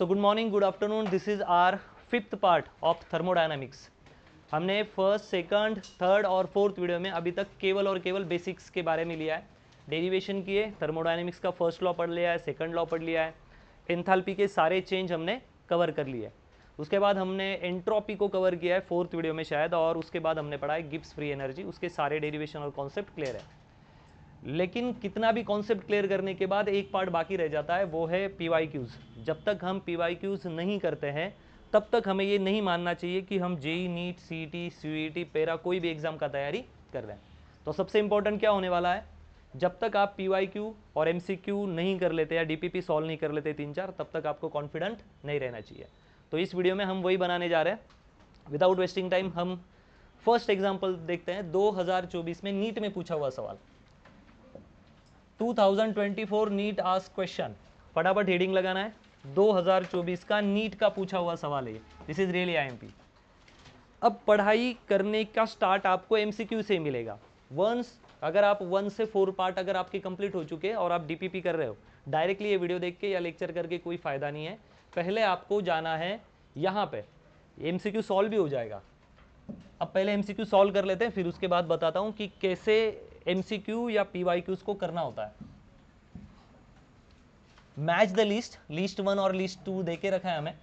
So good morning, good afternoon, this is our fifth part of thermodynamics. हमने first, second, third और fourth video में अभी तक केवल और केवल बेसिक्स के बारे में लिया है, डेरिवेशन किए, थर्मोडायनामिक्स का फर्स्ट लॉ पढ़ लिया है, सेकंड लॉ पढ़ लिया है, एंथैल्पी के सारे चेंज हमने कवर कर लिए। उसके बाद हमने एंट्रोपी को कवर किया है फोर्थ वीडियो में शायद, और उसके बाद हमने पढ़ा है गिब्स फ्री एनर्जी, उसके सारे डेरिवेशन और कॉन्सेप्ट क्लियर है। लेकिन कितना भी कॉन्सेप्ट क्लियर करने के बाद एक पार्ट बाकी रह जाता है, वो है पीवाईक्यूज। जब तक हम पीवाईक्यूज नहीं करते हैं तब तक हमें ये नहीं मानना चाहिए कि हम जेई, नीट, सीईटी, सीयूईटी, पेरा कोई भी एग्जाम का तैयारी कर रहे हैं। तो सबसे इंपॉर्टेंट क्या होने वाला है, जब तक आप पीवाईक्यू और एमसीक्यू नहीं कर लेते या डीपीपी सॉल्व नहीं कर लेते 3-4, तब तक आपको कॉन्फिडेंट नहीं रहना चाहिए। तो इस वीडियो में हम वही बनाने जा रहे हैं। विदाउट वेस्टिंग टाइम हम फर्स्ट एग्जाम्पल देखते हैं, 2024 में नीट में पूछा हुआ सवाल। 2024 नीट आस्क क्वेश्चन, फटाफट हेडिंग लगाना है। 2024 का नीट का पूछा हुआ सवाल है, दिस इज रियली आईएमपी। अब पढ़ाई करने का स्टार्ट आपको एमसीक्यू से मिलेगा। वंस अगर आप 1 से 4 पार्ट अगर आपके कंप्लीट हो चुके हैं और आप डीपीपी कर रहे हो, डायरेक्टली ये वीडियो देख के या लेक्चर करके कोई फायदा नहीं है। पहले आपको जाना है यहाँ पे, एमसीक्यू सॉल्व भी हो जाएगा। अब पहले एमसीक्यू सॉल्व कर लेते हैं, फिर उसके बाद बताता हूँ कि कैसे एमसीक्यू या पीवाईक्यूज को करना होता है। मैच द लिस्ट, लिस्ट 1 और लिस्ट 2 देके रखा है हमें।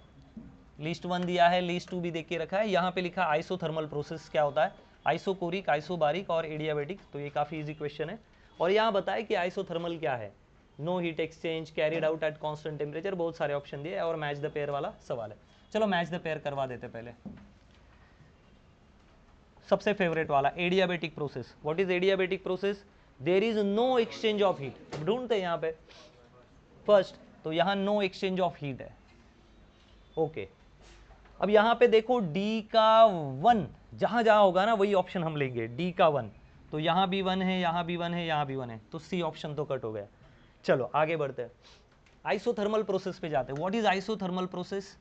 लिस्ट 1 दिया है, लिस्ट 2 भी देके रखा है। यहाँ पे लिखा आइसोथर्मल प्रोसेस क्या होता है, आइसोकोरिक, आइसोबारिक और एडियाबेटिक। तो ये काफ़ी इजी क्वेश्चन है। और यहाँ बताए कि आइसोथर्मल क्या है, no heat exchange, carried out at constant temperature, बहुत सारे ऑप्शन दिए और मैच द पेयर वाला सवाल है। चलो मैच द पेयर करवा देते पहले। सबसे फेवरेट वाला adiabatic process. What is adiabatic process, there is no exchange of heat. ढूंढते हैं यहाँ पे फर्स्ट, तो यहाँ नो एक्सचेंज ऑफ हीट है। ओके, अब यहाँ पे देखो डी का 1 जहां जहां होगा ना वही ऑप्शन हम लेंगे। डी का 1, तो यहाँ भी 1 है, यहाँ भी 1 है, यहाँ भी 1 है, तो सी ऑप्शन तो कट हो गया। चलो आगे बढ़ते हैं, आइसोथर्मल प्रोसेस पे जाते हैं। What is isothermal process,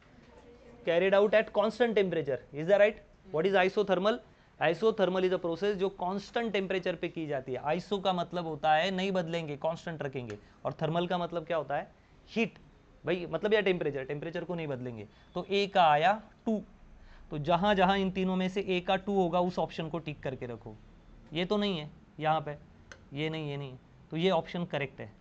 carried out at constant temperature, is the right. What is isothermal, isothermal is a process जो कांस्टेंट टेम्परेचर पे की जाती है। आइसो का मतलब होता है नहीं बदलेंगे, कांस्टेंट रखेंगे, और थर्मल का मतलब क्या होता है, हीट भाई, मतलब या टेम्परेचर, टेम्परेचर को नहीं बदलेंगे। तो ए का आया 2, तो जहां जहां इन तीनों में से ए का 2 होगा उस ऑप्शन को टिक करके रखो। ये तो नहीं है यहाँ पे, ये नहीं, ये नहीं, तो ये ऑप्शन करेक्ट है,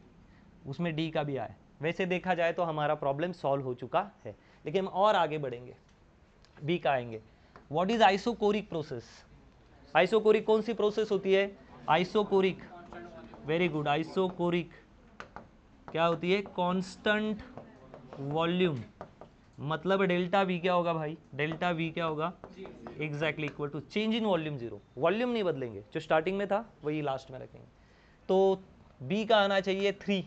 उसमें डी का भी आया। वैसे देखा जाए तो हमारा प्रॉब्लम सॉल्व हो चुका है, लेकिन हम और आगे बढ़ेंगे, बी का आएंगे। What is isochoric process, isochoric कौन सी प्रोसेस होती है, आइसोकोरिक, वेरी गुड, आइसोकोरिक क्या होती है, कांस्टेंट वॉल्यूम। मतलब डेल्टा वी क्या होगा भाई, डेल्टा वी क्या होगा, exactly equal to change in volume 0। Volume नहीं बदलेंगे, जो स्टार्टिंग में था वही लास्ट में रखेंगे। तो बी का आना चाहिए 3,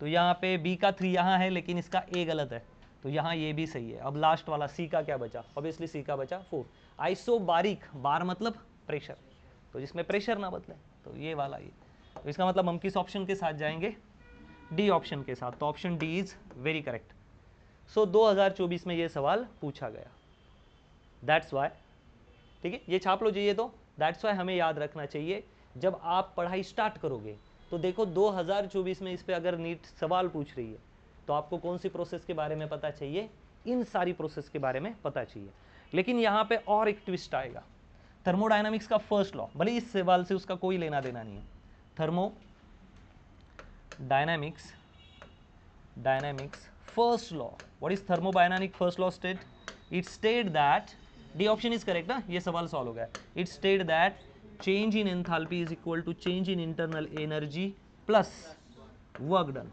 तो यहाँ पे बी का 3 यहाँ है, लेकिन इसका ए गलत है, तो यहाँ ये भी सही है। अब लास्ट वाला सी का क्या बचा, ऑब्वियसली सी का बचा 4। आइसोबारिक, बार मतलब प्रेशर, तो जिसमें प्रेशर ना बदले, तो ये वाला ये। तो इसका मतलब हम किस ऑप्शन के साथ जाएंगे, डी ऑप्शन के साथ। तो option D is very correct. So 2024 में ये सवाल पूछा गया, दैट्स वाई। ठीक है, ये छाप लो चाहिए तो, दैट्स वाई हमें याद रखना चाहिए जब आप पढ़ाई स्टार्ट करोगे। तो देखो 2024 में इस पे अगर नीट सवाल पूछ रही है तो आपको कौन सी प्रोसेस के बारे में पता चाहिए, इन सारी प्रोसेस के बारे में पता चाहिए। लेकिन यहाँ पे और एक ट्विस्ट आएगा, थर्मोडायनामिक्स का फर्स्ट लॉ, भले इस सवाल से उसका कोई लेना देना नहीं है। Thermodynamics first law, what is thermodynamic first law state, it state that, D option is correct ना, ये सवाल सॉल्व हो गया। it state that change in enthalpy is equal to change in internal energy plus work done,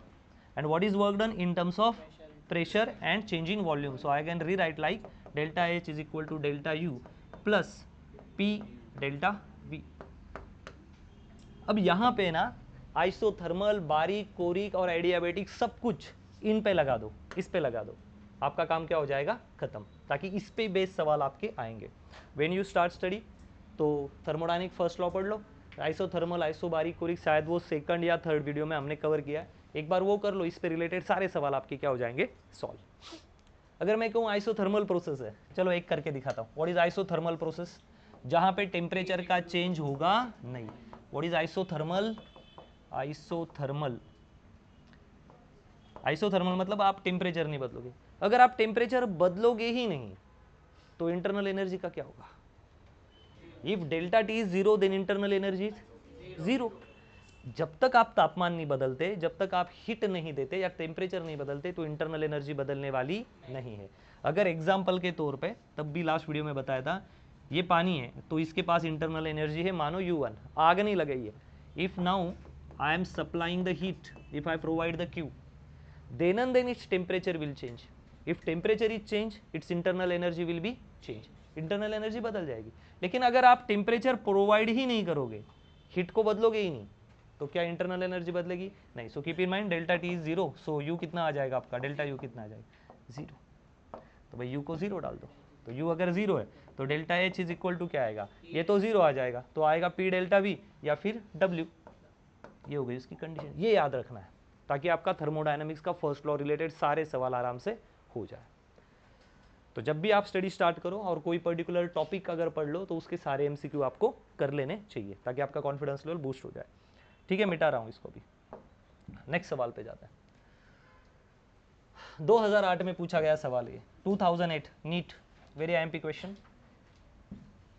and what is work done in terms of pressure and change in volume. So I can rewrite like delta H is equal to delta U plus P delta V। अब यहाँ पे ना isothermal, बारीक, कोरिक और adiabatic सब कुछ इन पे लगा दो, इस पे लगा दो, आपका काम क्या हो जाएगा, खत्म। ताकि इस पे बेस सवाल आपके आएंगे व्हेन यू स्टार्ट स्टडी। तो थर्मोडायनामिक फर्स्ट लॉ पढ़ लो, आइसोथर्मल, आइसोबारिक, कोरिक शायद वो सेकंड या थर्ड वीडियो में हमने कवर किया है, एक बार वो कर लो, इस पे रिलेटेड सारे सवाल आपके क्या हो जाएंगे, सॉल्व। अगर मैं कहूँ आइसोथर्मल प्रोसेस है, चलो एक करके दिखाता हूँ। व्हाट इज आइसोथर्मल प्रोसेस, जहाँ पे टेम्परेचर का चेंज होगा नहीं। What is isothermal, isothermal isothermal मतलब आप टेम्परेचर नहीं बदलोगे। अगर आप टेम्परेचर बदलोगे ही नहीं तो इंटरनल एनर्जी का क्या होगा? If delta T is zero then internal energy is zero. जब तक आप तापमान नहीं बदलते, जब तक आप हीट नहीं देते या टेम्परेचर नहीं बदलते, तो इंटरनल एनर्जी बदलने वाली नहीं है। अगर एग्जाम्पल के तौर पे, तब भी लास्ट वीडियो में बताया था, ये पानी है तो इसके पास इंटरनल एनर्जी है मानो U1, आग नहीं लगाई है। If now I am supplying the heat, if I provide the Q, then and then its temperature will change. If temperature is change, its internal energy will be change. Internal energy बदल जाएगी। लेकिन अगर आप temperature provide ही नहीं करोगे, heat को बदलोगे ही नहीं, तो क्या इंटरनल एनर्जी बदलेगी? नहीं। So keep in mind delta T is zero, so you कितना आ जाएगा आपका? डेल्टा यू कितना आ जाएगा? जीरो। तो भाई यू को जीरो डाल दो। तो यू अगर जीरो है तो delta H is equal to क्या आएगा? ये तो जीरो आ जाएगा, तो आएगा पी डेल्टा वी या फिर डब्ल्यू। ये हो गई इसकी कंडीशन। ये याद रखना है ताकि आपका थर्मोडायनामिक्स का फर्स्ट लॉ रिलेटेड सारे सवाल आराम से हो जाए। तो जब भी आप स्टडी स्टार्ट करो और कोई पर्टिकुलर टॉपिक अगर पढ़ लो तो उसके सारे एमसीक्यू आपको कर लेने चाहिए ताकि आपका कॉन्फिडेंस लेवल बूस्ट हो जाए। ठीक है, मिटा रहा हूं इसको भी। नेक्स्ट सवाल पे जाते हैं। 2008 में पूछा गया सवाल ये, 2008 NEET, very IMP question,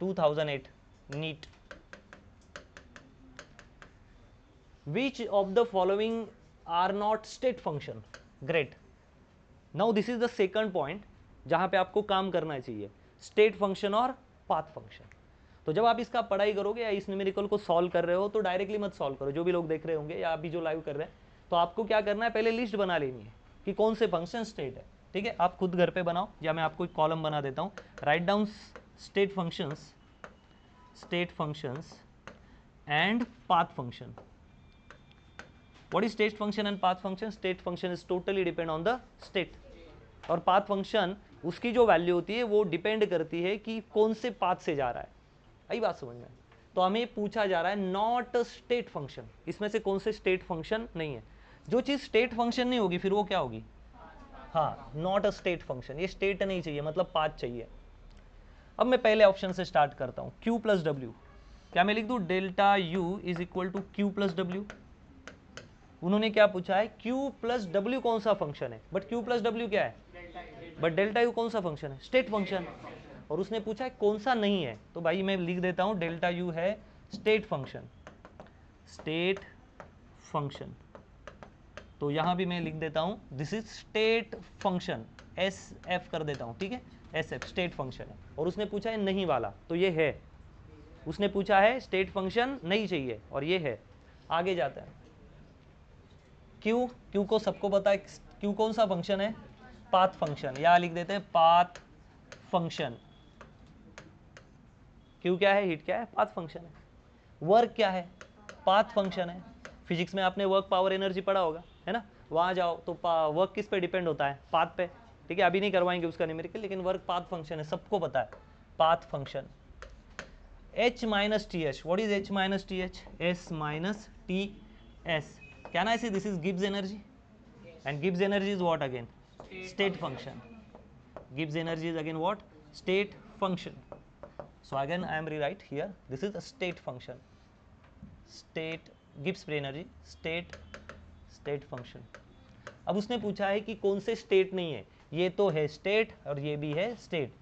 2008 NEET. Which of the following are not state function? Great. Now this is the second point जहां पे आपको काम करना चाहिए, स्टेट फंक्शन और पाथ फंक्शन। तो जब आप इसका पढ़ाई करोगे या इस न्यूमेरिकल को सॉल्व कर रहे हो तो डायरेक्टली मत सॉल्व करो। जो भी लोग देख रहे होंगे या अभी जो लाइव कर रहे हैं, तो आपको क्या करना है, पहले लिस्ट बना लेनी है कि कौन से फंक्शन स्टेट है। ठीक है, आप खुद घर पे बनाओ या मैं आपको एक कॉलम बना देता हूँ। Write down state functions and path function. What is state function and path function? State function is totally depend on the state, और path function उसकी जो वैल्यू होती है वो डिपेंड करती है कि कौन से पाथ से जा रहा है। आई बात समझ में? तो हमें पूछा जा रहा है नॉट स्टेट फंक्शन, इसमें से कौन से स्टेट फंक्शन नहीं है। जो चीज स्टेट फंक्शन नहीं होगी फिर वो क्या होगी? हाँ, नॉट अ स्टेट फंक्शन। ये स्टेट नहीं चाहिए, मतलब पाथ चाहिए। अब मैं पहले ऑप्शन से स्टार्ट करता हूँ, Q प्लस डब्ल्यू। क्या मैं लिख दूँ delta U is equal to Q plus W? उन्होंने क्या पूछा है, Q प्लस डब्ल्यू कौन सा फंक्शन है, बट Q प्लस डब्ल्यू क्या है, बट डेल्टा U कौन सा फंक्शन है, स्टेट फंक्शन। और उसने पूछा है कौन सा नहीं है, तो भाई मैं लिख देता हूं डेल्टा U है स्टेट फंक्शन, स्टेट फंक्शन। तो यहां भी मैं लिख देता हूं this is state function, SF कर देता हूं। ठीक है, SF स्टेट फंक्शन है। और उसने पूछा है नहीं वाला, तो ये है। उसने पूछा है स्टेट फंक्शन नहीं चाहिए और ये है। आगे जाता है, क्यू को सबको पता है, क्यू कौन सा फंक्शन है, पाथ फंक्शन। या लिख देते हैं पाथ फंक्शन। क्यू क्या है, हीट क्या है, पाथ फंक्शन है। वर्क क्या है, पाथ फंक्शन है। फिजिक्स में आपने वर्क पावर एनर्जी पढ़ा होगा, है ना? वहां जाओ तो वर्क किस पे डिपेंड होता है, पाथ पे। ठीक है, अभी नहीं करवाएंगे उसका न्यूमेरिकल, लेकिन वर्क पाथ फंक्शन है, सबको पता है, path function. H minus T H, what is H minus T H? S minus T S. Can I say this is Gibbs energy? And Gibbs energy is what again? State function. Gibbs energy is again what? State function. So again I am rewrite here. This is a state function. State Gibbs free energy state function. अब उसने पूछा है कि कौन से state नहीं है। ये तो है स्टेट और ये भी है स्टेट,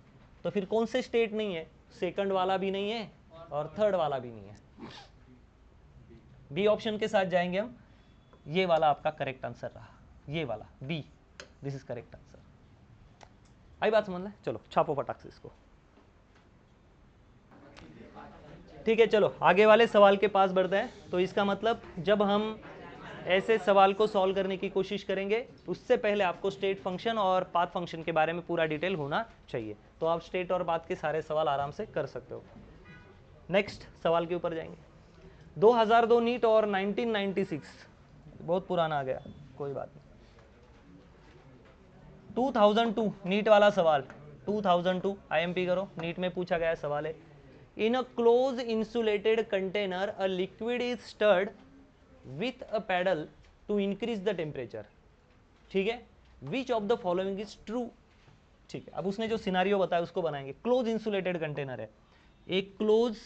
तो फिर कौन से स्टेट नहीं है? सेकंड वाला भी नहीं है और थर्ड वाला भी नहीं है। बी ऑप्शन के साथ जाएंगे हम। ये वाला आपका करेक्ट आंसर रहा, ये वाला B, this is correct answer. आई बात समझ लें? चलो छापो फटाक से इसको। ठीक है, चलो आगे वाले सवाल के पास बढ़ते हैं। तो इसका मतलब जब हम ऐसे सवाल को सॉल्व करने की कोशिश करेंगे उससे पहले आपको स्टेट फंक्शन और पाथ फंक्शन के बारे में पूरा डिटेल होना चाहिए, तो आप स्टेट और पाथ के सारे सवाल आराम से कर सकते हो। नेक्स्ट सवाल के ऊपर जाएंगे। 2002 नीट और 1996, बहुत पुराना आ गया, कोई बात नहीं। 2002 नीट वाला सवाल, 2002 आईएमपी करो, नीट में पूछा गया सवाल है। In a close insulated container a liquid is stirred with a paddle to increase the temperature. ठीक है, which of the following is true? ठीक है, अब उसने जो सिनारियो बताया उसको बनाएंगे। क्लोज इंसुलेटेड कंटेनर है, एक क्लोज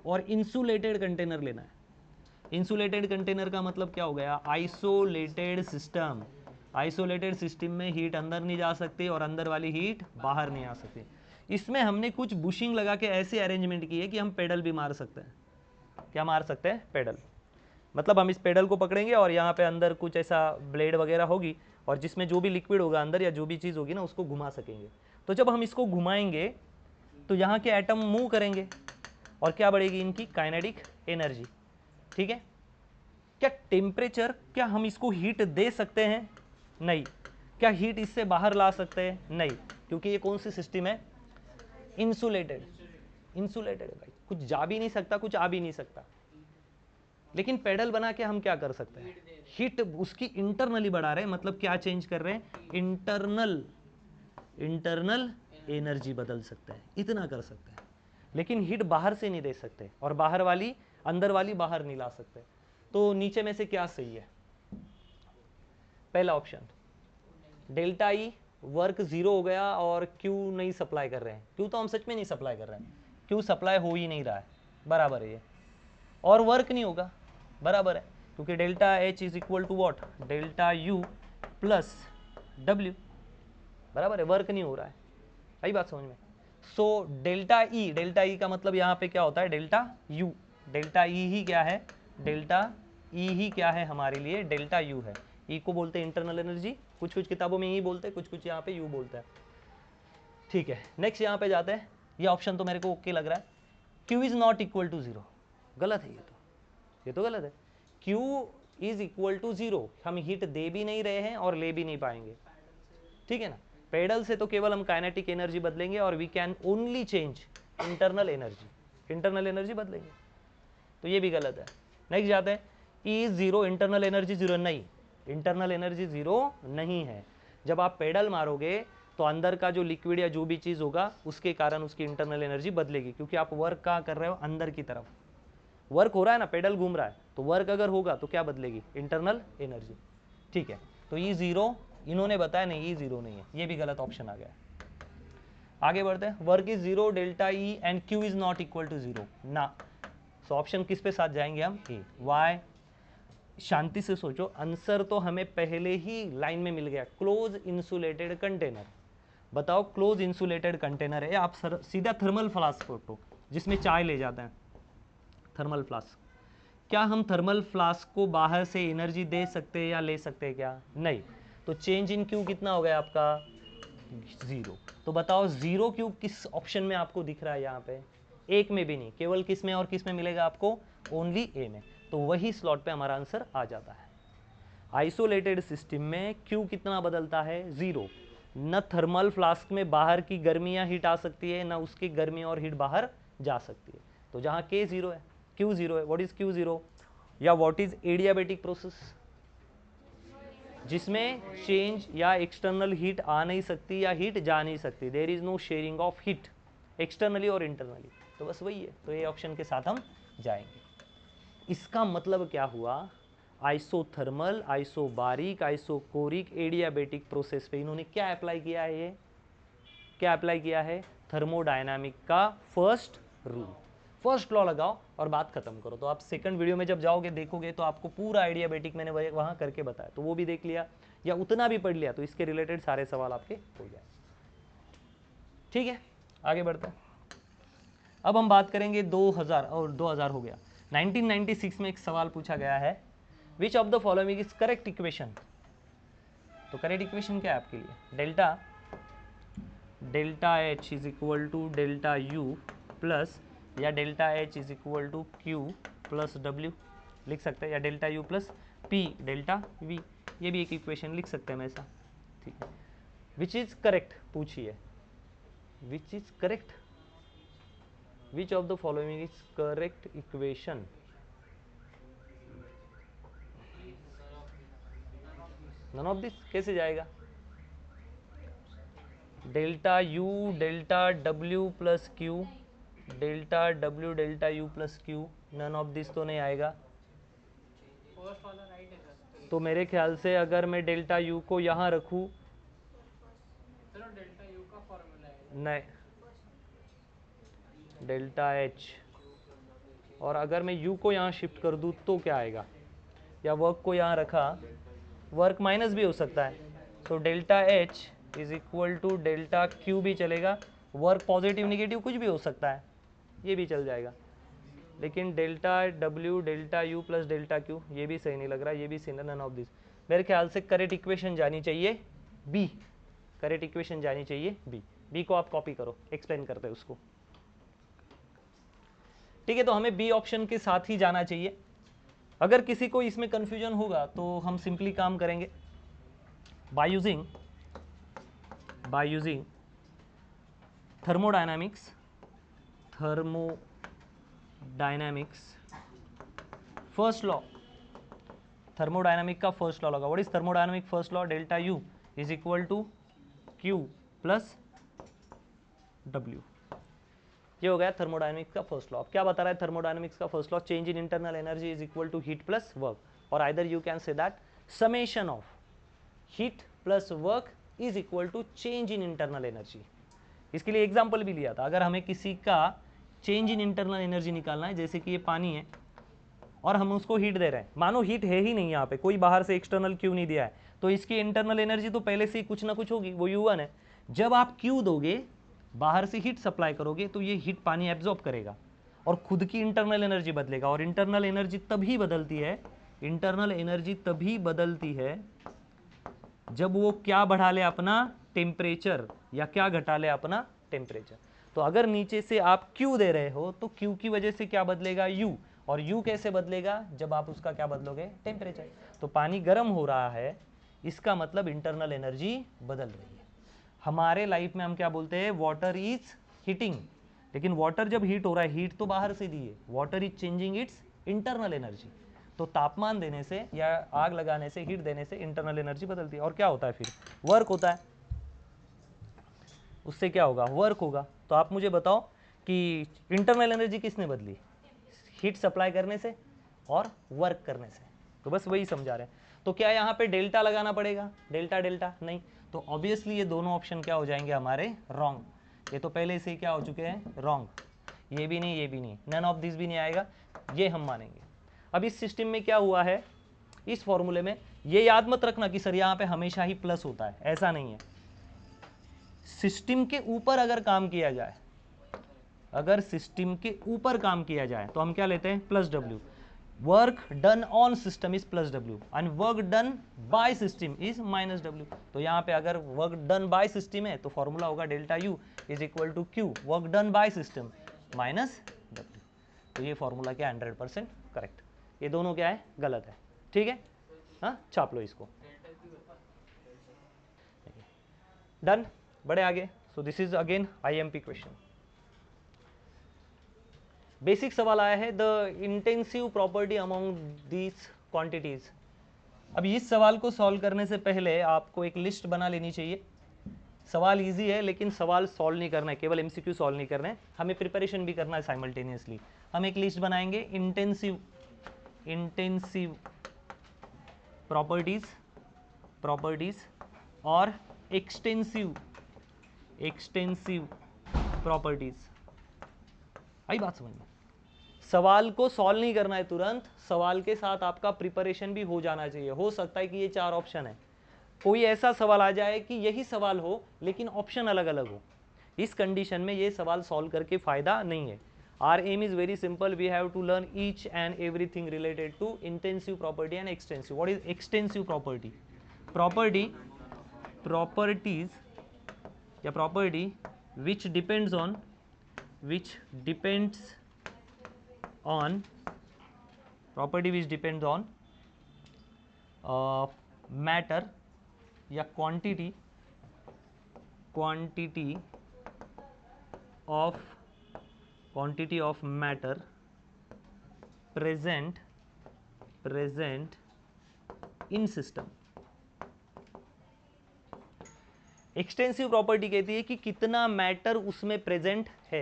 और इंसुलेटेड कंटेनर लेना है। इंसुलेटेड कंटेनर का मतलब क्या हो गया, आइसोलेटेड सिस्टम। आइसोलेटेड सिस्टम में हीट अंदर नहीं जा सकती और अंदर वाली हीट बाहर नहीं आ सकती। इसमें हमने कुछ बुशिंग लगा के ऐसे अरेंजमेंट की है कि हम पेडल भी मार सकते हैं। क्या मार सकते हैं? पेडल। मतलब हम इस पेडल को पकड़ेंगे और यहाँ पे अंदर कुछ ऐसा ब्लेड वगैरह होगी और जिसमें जो भी लिक्विड होगा अंदर या जो भी चीज़ होगी ना उसको घुमा सकेंगे। तो जब हम इसको घुमाएंगे तो यहाँ के एटम मूव करेंगे और क्या बढ़ेगी? इनकी काइनेटिक एनर्जी। ठीक है। क्या टेम्परेचर, क्या हम इसको हीट दे सकते हैं? नहीं। क्या हीट इससे बाहर ला सकते हैं? नहीं, क्योंकि ये कौन सी सिस्टम है? इंसुलेटेड। इंसुलेटेड है भाई, कुछ जा भी नहीं सकता, कुछ आ भी नहीं सकता। लेकिन पेडल बना के हम क्या कर सकते हैं? हीट उसकी इंटरनली बढ़ा रहे हैं। मतलब क्या चेंज कर रहे हैं? इंटरनल एनर्जी बदल सकते हैं, इतना कर सकते हैं। लेकिन हीट बाहर से नहीं दे सकते और बाहर वाली अंदर वाली बाहर नहीं ला सकते। तो नीचे में से क्या सही है? पहला option, delta E work zero हो गया और क्यू नहीं सप्लाई कर रहे हैं। क्यू तो हम सच में नहीं सप्लाई कर रहे हैं, क्यू सप्लाई हो ही नहीं रहा है, बराबर है ये। और वर्क नहीं होगा, बराबर है, क्योंकि delta H is equal to what? Delta U plus W, बराबर है, वर्क नहीं हो रहा है। आई बात समझ में? सो डेल्टा ई का मतलब यहाँ पे क्या होता है? Delta U. डेल्टा ई ही क्या है? डेल्टा ई ही क्या है हमारे लिए? डेल्टा यू है। ई को बोलते हैं इंटरनल एनर्जी, कुछ कुछ किताबों में ई बोलते हैं, कुछ कुछ यहाँ पे यू बोलते हैं। ठीक है, नेक्स्ट यहाँ पे जाते हैं। ये ऑप्शन तो मेरे को ओके लग रहा है। Q is not equal to zero, गलत है ये तो गलत है। Q is equal to zero, हम हीट दे भी नहीं रहे हैं और ले भी नहीं पाएंगे। ठीक है ना? पेडल से तो केवल हम काइनेटिक एनर्जी बदलेंगे और we can only change internal energy बदलेंगे, तो ये भी गलत है। नेक्स्ट जाते हैं। E zero, internal energy zero, नहीं, इंटरनल एनर्जी जीरो नहीं है। जब आप पेडल मारोगे तो अंदर का जो लिक्विड या जो भी चीज होगा उसके कारण उसकी इंटरनल एनर्जी बदलेगी, क्योंकि आप वर्क कहाँ कर रहे हो? अंदर की तरफ वर्क हो रहा है ना, पेडल घूम रहा है, तो वर्क अगर होगा तो क्या बदलेगी? Internal energy. ठीक है, तो ई जीरो इन्होंने बताया नहीं, ई जीरो नहीं है, ये भी गलत ऑप्शन आ गया। आगे बढ़ते हैं। Work is zero, delta E and Q is not equal to zero, ना। सो ऑप्शन किस पे साथ जाएंगे हम? ए। वाई? शांति से सोचो, आंसर तो हमें पहले ही लाइन में मिल गया, क्लोज इंसुलेटेड कंटेनर। बताओ, क्लोज इंसुलेटेड कंटेनर है, आप सीधा थर्मल फ्लास्क फोटो जिसमें चाय ले जाते हैं, थर्मल फ्लास्क। क्या हम थर्मल फ्लास्क को बाहर से एनर्जी दे सकते हैं या ले सकते हैं? क्या? नहीं। तो चेंज इन क्यू कितना हो गया आपका? जीरो। तो बताओ जीरो क्यू किस ऑप्शन में आपको दिख रहा है? यहाँ पे एक में भी नहीं, केवल किस में और किस में मिलेगा आपको? ओनली ए में। तो वही स्लॉट पे हमारा आंसर आ जाता है। आइसोलेटेड सिस्टम में क्यू कितना बदलता है? जीरो। न थर्मल फ्लास्क में बाहर की गर्मी या हीट आ सकती है, न उसकी गर्मी और हीट बाहर जा सकती है। तो जहाँ के जीरो है, क्यू जीरो है। What is Q zero? या व्हाट इज एडियाबेटिक प्रोसेस? जिसमें चेंज या एक्सटर्नल हीट आ नहीं सकती या हीट जा नहीं सकती, there is no sharing of heat externally और इंटरनली। तो बस वही है, तो ये ऑप्शन के साथ हम जाएंगे। इसका मतलब क्या हुआ? Isothermal, isobaric, isochoric, adiabatic process पे इन्होंने क्या अप्लाई किया है? ये क्या अप्लाई किया है? थर्मोडायनामिक का फर्स्ट रूल, फर्स्ट लॉ लगाओ और बात खत्म करो। तो आप सेकंड वीडियो में जब जाओगे देखोगे तो आपको पूरा एडियाबेटिक मैंने वहां करके बताया, तो वो भी देख लिया या उतना भी पढ़ लिया तो इसके रिलेटेड सारे सवाल आपके हो जाए। ठीक है, आगे बढ़ते हैं। अब हम बात करेंगे 2000, और 2000 हो गया, 1996 में एक सवाल पूछा गया है, which of the following is correct equation? तो करेक्ट इक्वेशन क्या है आपके लिए? Delta H is equal to delta U plus, या delta H is equal to Q plus W लिख सकते हैं, या delta U plus P delta V, ये भी एक इक्वेशन लिख सकते हैं हम ऐसा। ठीक है, विच इज करेक्ट पूछिए, which is correct, which of the following is correct equation? None of this कैसे जाएगा? Delta U delta W plus Q, delta W delta U plus Q, none of this तो नहीं आएगा। तो मेरे ख्याल से अगर मैं डेल्टा यू को यहाँ रखूँ, नहीं, डेल्टा एच, और अगर मैं यू को यहाँ शिफ्ट कर दूँ तो क्या आएगा? या वर्क को यहाँ रखा वर्क माइनस भी हो सकता है, तो delta H is equal to delta Q भी चलेगा, वर्क पॉजिटिव निगेटिव कुछ भी हो सकता है, ये भी चल जाएगा, लेकिन delta W delta U plus delta Q ये भी सही नहीं लग रहा, ये भी सही, नन ऑफ दिस। मेरे ख्याल से करेक्ट इक्वेशन जानी चाहिए बी, करेक्ट इक्वेशन जानी चाहिए बी। बी को आप कॉपी करो, एक्सप्लेन करते हैं उसको, ठीक है। तो हमें बी ऑप्शन के साथ ही जाना चाहिए। अगर किसी को इसमें कंफ्यूजन होगा तो हम सिंपली काम करेंगे, by using thermodynamics first law, thermodynamic का फर्स्ट लॉ लगा। What is thermodynamic first law? Delta U is equal to Q plus W, ये हो गया थर्मोडायनामिक्स का फर्स्ट लॉ। अब क्या बता रहा है थर्मोडायनामिक्स का first law? Change in internal energy is equal to heat plus work, और either you can say that summation of heat plus work is equal to change in internal energy. इसके लिए example भी लिया था, अगर हमें किसी का चेंज इन इंटरनल एनर्जी निकालना है, जैसे कि ये पानी है और हम उसको हीट दे रहे हैं, मानो हीट है ही नहीं, यहाँ पे कोई बाहर से एक्सटर्नल क्यू नहीं दिया है, तो इसकी इंटरनल एनर्जी तो पहले से ही कुछ ना कुछ होगी, वो U1 है। जब आप क्यू दोगे, बाहर से हीट सप्लाई करोगे, तो ये हीट पानी एब्जॉर्ब करेगा और खुद की इंटरनल एनर्जी बदलेगा, और इंटरनल एनर्जी तभी बदलती है, इंटरनल एनर्जी तभी बदलती है जब वो क्या बढ़ा ले अपना टेम्परेचर, या क्या घटा ले अपना टेम्परेचर। तो अगर नीचे से आप Q दे रहे हो तो Q की वजह से क्या बदलेगा? U, और U कैसे बदलेगा? जब आप उसका क्या बदलोगे? टेम्परेचर। तो पानी गर्म हो रहा है, इसका मतलब इंटरनल एनर्जी बदल रही है। हमारे लाइफ में हम क्या बोलते हैं? वाटर इज हीटिंग, लेकिन वाटर जब हीट हो रहा है, हीट तो बाहर से दी है, water is changing it's internal energy. तो तापमान देने से या आग लगाने से, हीट देने से इंटरनल एनर्जी बदलती है, और क्या होता है फिर? वर्क होता है। उससे क्या होगा? वर्क होगा। तो आप मुझे बताओ कि इंटरनल एनर्जी किसने बदली? हीट सप्लाई करने से और वर्क करने से। तो बस वही समझा रहे हैं। तो क्या यहाँ पे डेल्टा लगाना पड़ेगा? डेल्टा डेल्टा नहीं, तो ऑब्वियसली ये दोनों ऑप्शन क्या हो जाएंगे हमारे? रॉन्ग। ये तो पहले से क्या हो चुके हैं? रॉन्ग। ये भी नहीं, ये भी नहीं, नन ऑफ दिस भी नहीं आएगा, ये हम मानेंगे। अब इस सिस्टम में क्या हुआ है, इस फॉर्मूले में ये याद मत रखना कि सर यहाँ पे हमेशा ही प्लस होता है, ऐसा नहीं है। सिस्टम के ऊपर अगर काम किया जाए, अगर सिस्टम के ऊपर काम किया जाए तो हम क्या लेते हैं? Plus W. Work done on system is plus W and work done by system is minus W. तो यहाँ पे अगर वर्क डन बाय सिस्टम है तो फॉर्मूला होगा delta U is equal to Q work done by system minus W. तो ये formula क्या? 100% करेक्ट। ये दोनों क्या है? गलत है। ठीक है, हाँ छाप लो इसको। डन, बड़े आगे। सो this is again IMP question. Basic सवाल आया है, the intensive property among these quantities. अब इस सवाल को सॉल्व करने से पहले आपको एक लिस्ट बना लेनी चाहिए। सवाल इजी है, लेकिन सवाल सॉल्व नहीं करना है, केवल MCQ सॉल्व नहीं करना है, हमें प्रिपरेशन भी करना है साइमल्टेनियसली। हम एक लिस्ट बनाएंगे, इंटेंसिव प्रॉपर्टीज और एक्सटेंसिव प्रॉपर्टीज। आई बात समझ में? सवाल को सॉल्व नहीं करना है तुरंत, सवाल के साथ आपका प्रिपरेशन भी हो जाना चाहिए। हो सकता है कि ये 4 ऑप्शन है, कोई ऐसा सवाल आ जाए कि यही सवाल हो लेकिन ऑप्शन अलग अलग हो। इस कंडीशन में ये सवाल सॉल्व करके फायदा नहीं है। R M is very simple, we have to learn each and everything related to intensive property and extensive. What is extensive property? Properties या property which depends on property which depends on matter या quantity of matter present in system। Extensive property कहती है कि कितना matter उसमें present है,